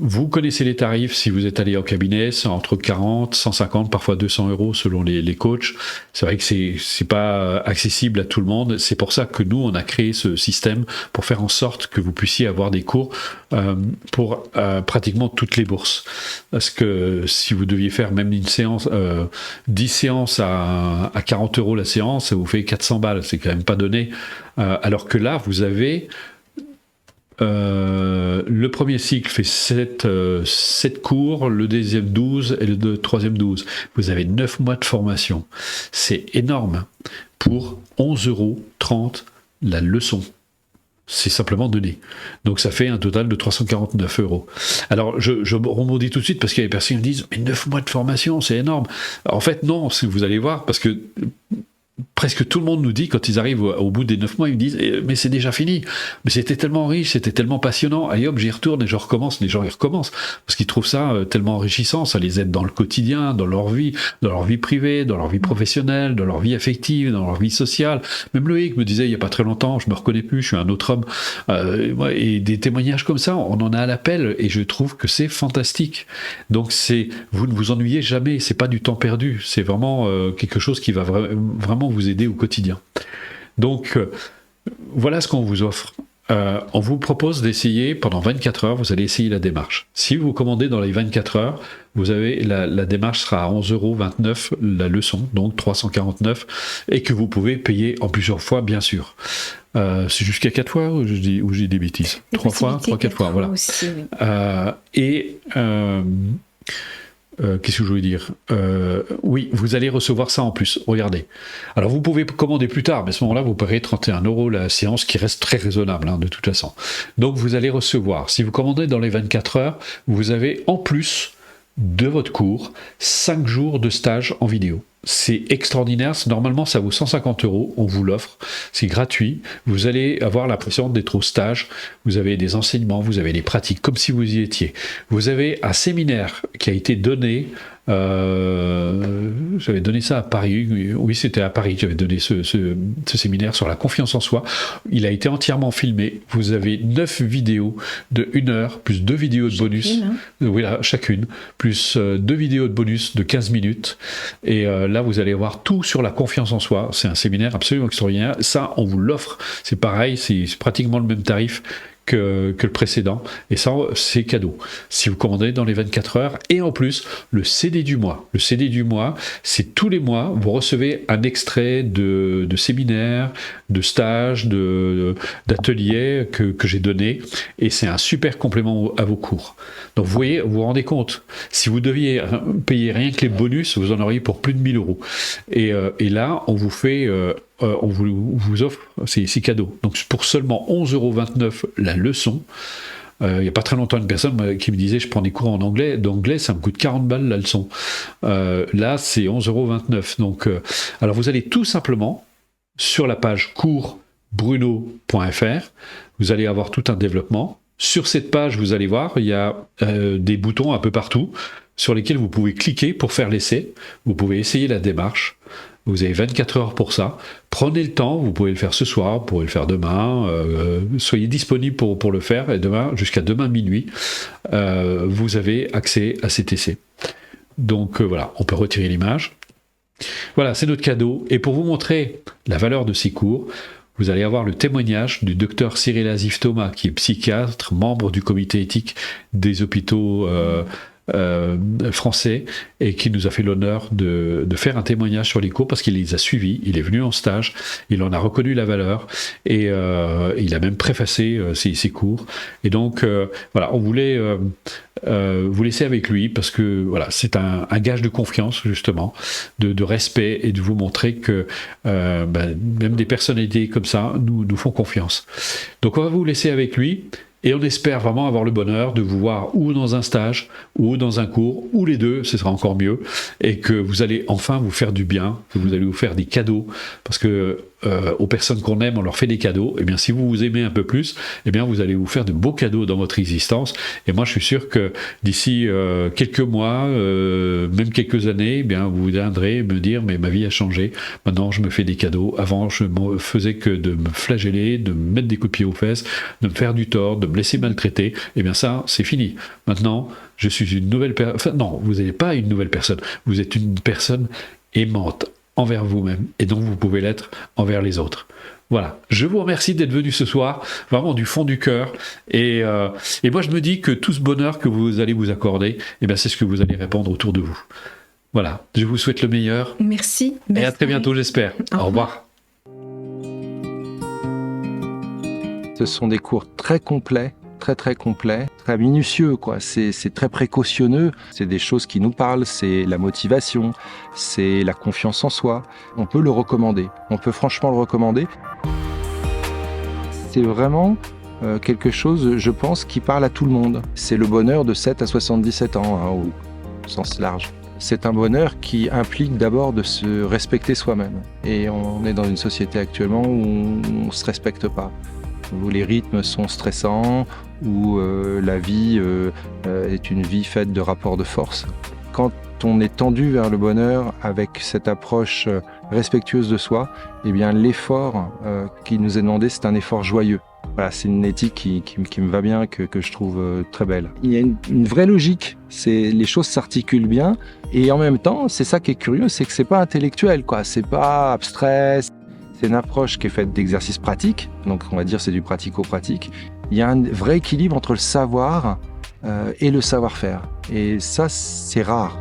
Vous connaissez les tarifs si vous êtes allé au cabinet, c'est entre 40, 150, parfois 200 euros selon les coachs. C'est vrai que c'est pas accessible à tout le monde. C'est pour ça que nous, on a créé ce système pour faire en sorte que vous puissiez avoir des cours pour pratiquement toutes les bourses. Parce que si vous deviez faire même une séance, 10 séances à 40 euros la séance, ça vous fait 400 balles. C'est quand même pas donné. Alors que là, vous avez... le premier cycle fait 7 cours, le deuxième 12 et le troisième 12. Vous avez 9 mois de formation. C'est énorme pour 11,30 € la leçon. C'est simplement donné. Donc ça fait un total de 349 €. Alors je rebondis tout de suite parce qu'il y a des personnes qui me disent « Mais 9 mois de formation, c'est énorme !» En fait non, si vous allez voir, parce que presque tout le monde nous dit, quand ils arrivent au bout des 9 mois, ils me disent « Mais c'est déjà fini, mais c'était tellement riche, c'était tellement passionnant, allez hop, j'y retourne et je recommence. » Les gens y recommencent, parce qu'ils trouvent ça tellement enrichissant, ça les aide dans le quotidien, dans leur vie privée, dans leur vie professionnelle, dans leur vie affective, dans leur vie sociale. Même Loïc me disait il n'y a pas très longtemps, je me reconnais plus, je suis un autre homme. Et des témoignages comme ça, on en a à l'appel, et je trouve que c'est fantastique. Donc vous ne vous ennuyez jamais, c'est pas du temps perdu, c'est vraiment quelque chose qui va vraiment vous aider au quotidien. Donc voilà ce qu'on vous offre. on vous propose d'essayer pendant 24 heures, vous allez essayer la démarche. Si vous commandez dans les 24 heures, vous avez la démarche sera à 11,29 € la leçon, donc 349, et que vous pouvez payer en plusieurs fois, bien sûr. C'est jusqu'à 4 fois ou j'ai des bêtises? 3 fois, 3-4 fois, voilà. Aussi, oui. Qu'est-ce que je voulais dire? Oui, vous allez recevoir ça en plus. Regardez. Alors, vous pouvez commander plus tard, mais à ce moment-là, vous paierez 31 € la séance, qui reste très raisonnable, de toute façon. Donc, vous allez recevoir, si vous commandez dans les 24 heures, vous avez en plus de votre cours 5 jours de stage en vidéo. C'est extraordinaire. Normalement, ça vaut 150 €. On vous l'offre. C'est gratuit. Vous allez avoir l'impression d'être au stage. Vous avez des enseignements, vous avez des pratiques, comme si vous y étiez. Vous avez un séminaire qui a été donné. J'avais donné ça à Paris. Oui, c'était à Paris que j'avais donné ce séminaire sur la confiance en soi. Il a été entièrement filmé. Vous avez 9 vidéos de 1 heure, plus 2 vidéos de bonus. Oui, là, chacune. Plus 2 vidéos de bonus de 15 minutes. Et là, vous allez voir tout sur la confiance en soi. C'est un séminaire absolument extraordinaire. Ça, on vous l'offre. C'est pareil, c'est pratiquement le même tarif que le précédent, et ça, c'est cadeau si vous commandez dans les 24 heures. Et en plus, le CD du mois, c'est tous les mois, vous recevez un extrait de séminaire, de stage, d'atelier que j'ai donné, et c'est un super complément à vos cours. Donc vous voyez, vous vous rendez compte, si vous deviez payer rien que les bonus, vous en auriez pour plus de 1 000 €. Et là, on vous fait on vous offre, c'est cadeau. Donc pour seulement 11,29 € la leçon, il n'y a pas très longtemps, une personne qui me disait, je prends des cours en anglais, d'anglais, ça me coûte 40 balles la leçon. Là, c'est 11,29 €. Donc, alors vous allez tout simplement sur la page coursbruno.fr, vous allez avoir tout un développement. Sur cette page, vous allez voir, il y a des boutons un peu partout sur lesquels vous pouvez cliquer pour faire l'essai. Vous pouvez essayer la démarche. Vous avez 24 heures pour ça. Prenez le temps, vous pouvez le faire ce soir, vous pouvez le faire demain. Soyez disponible pour le faire, et demain, jusqu'à demain minuit, vous avez accès à cet essai. Donc voilà, on peut retirer l'image. Voilà, c'est notre cadeau. Et pour vous montrer la valeur de ces cours, vous allez avoir le témoignage du docteur Cyril Azif-Thomas, qui est psychiatre, membre du comité éthique des hôpitaux français, et qui nous a fait l'honneur de faire un témoignage sur les cours, parce qu'il les a suivis, il est venu en stage, il en a reconnu la valeur, et il a même préfacé ses cours. Et donc voilà, on voulait vous laisser avec lui, parce que voilà, c'est un gage de confiance, justement, de respect, et de vous montrer que même des personnalités comme ça nous font confiance. Donc on va vous laisser avec lui. Et on espère vraiment avoir le bonheur de vous voir ou dans un stage, ou dans un cours, ou les deux, ce sera encore mieux, et que vous allez enfin vous faire du bien, que vous allez vous faire des cadeaux, parce que aux personnes qu'on aime, on leur fait des cadeaux. Et bien, si vous vous aimez un peu plus, eh bien, vous allez vous faire de beaux cadeaux dans votre existence. Et moi, je suis sûr que d'ici quelques mois, même quelques années, eh bien, vous viendrez me dire, mais ma vie a changé. Maintenant, je me fais des cadeaux. Avant, je ne faisais que de me flageller, de me mettre des coups de pied aux fesses, de me faire du tort, de me laisser maltraiter. Eh bien, ça, c'est fini. Maintenant, je suis une nouvelle personne. Enfin, non, vous n'êtes pas une nouvelle personne. Vous êtes une personne aimante envers vous-même, et donc vous pouvez l'être envers les autres. Voilà, je vous remercie d'être venu ce soir, vraiment du fond du cœur, et moi je me dis que tout ce bonheur que vous allez vous accorder, eh bien c'est ce que vous allez répandre autour de vous. Voilà, je vous souhaite le meilleur. Merci. Et à très bientôt, j'espère. Au revoir. Ce sont des cours très complets, très complet, très minutieux, quoi. C'est très précautionneux. C'est des choses qui nous parlent, c'est la motivation, c'est la confiance en soi. On peut le recommander. On peut franchement le recommander. C'est vraiment quelque chose, je pense, qui parle à tout le monde. C'est le bonheur de 7 à 77 ans, au sens large. C'est un bonheur qui implique d'abord de se respecter soi-même. Et on est dans une société actuellement où on ne se respecte pas, où les rythmes sont stressants, où la vie est une vie faite de rapports de force. Quand on est tendu vers le bonheur avec cette approche respectueuse de soi, eh bien l'effort qui nous est demandé, c'est un effort joyeux. Voilà, c'est une éthique qui me va bien, que je trouve très belle. Il y a une vraie logique, les choses s'articulent bien, et en même temps, c'est ça qui est curieux, c'est que c'est pas intellectuel, quoi. C'est pas abstrait. C'est une approche qui est faite d'exercices pratiques, donc on va dire c'est du pratico-pratique. Il y a un vrai équilibre entre le savoir et le savoir-faire. Et ça, c'est rare.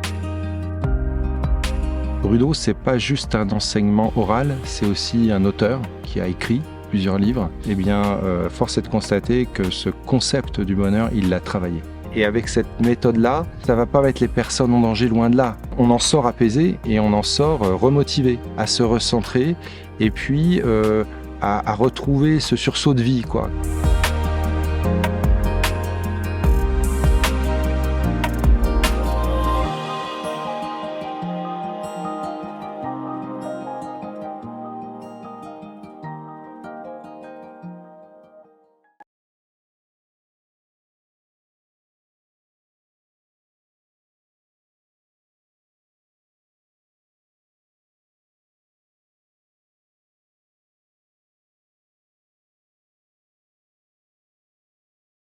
Rudo, c'est pas juste un enseignement oral, c'est aussi un auteur qui a écrit plusieurs livres. Eh bien, force est de constater que ce concept du bonheur, il l'a travaillé. Et avec cette méthode-là, ça va pas mettre les personnes en danger, loin de là. On en sort apaisé et on en sort remotivé, à se recentrer et puis à retrouver ce sursaut de vie, quoi.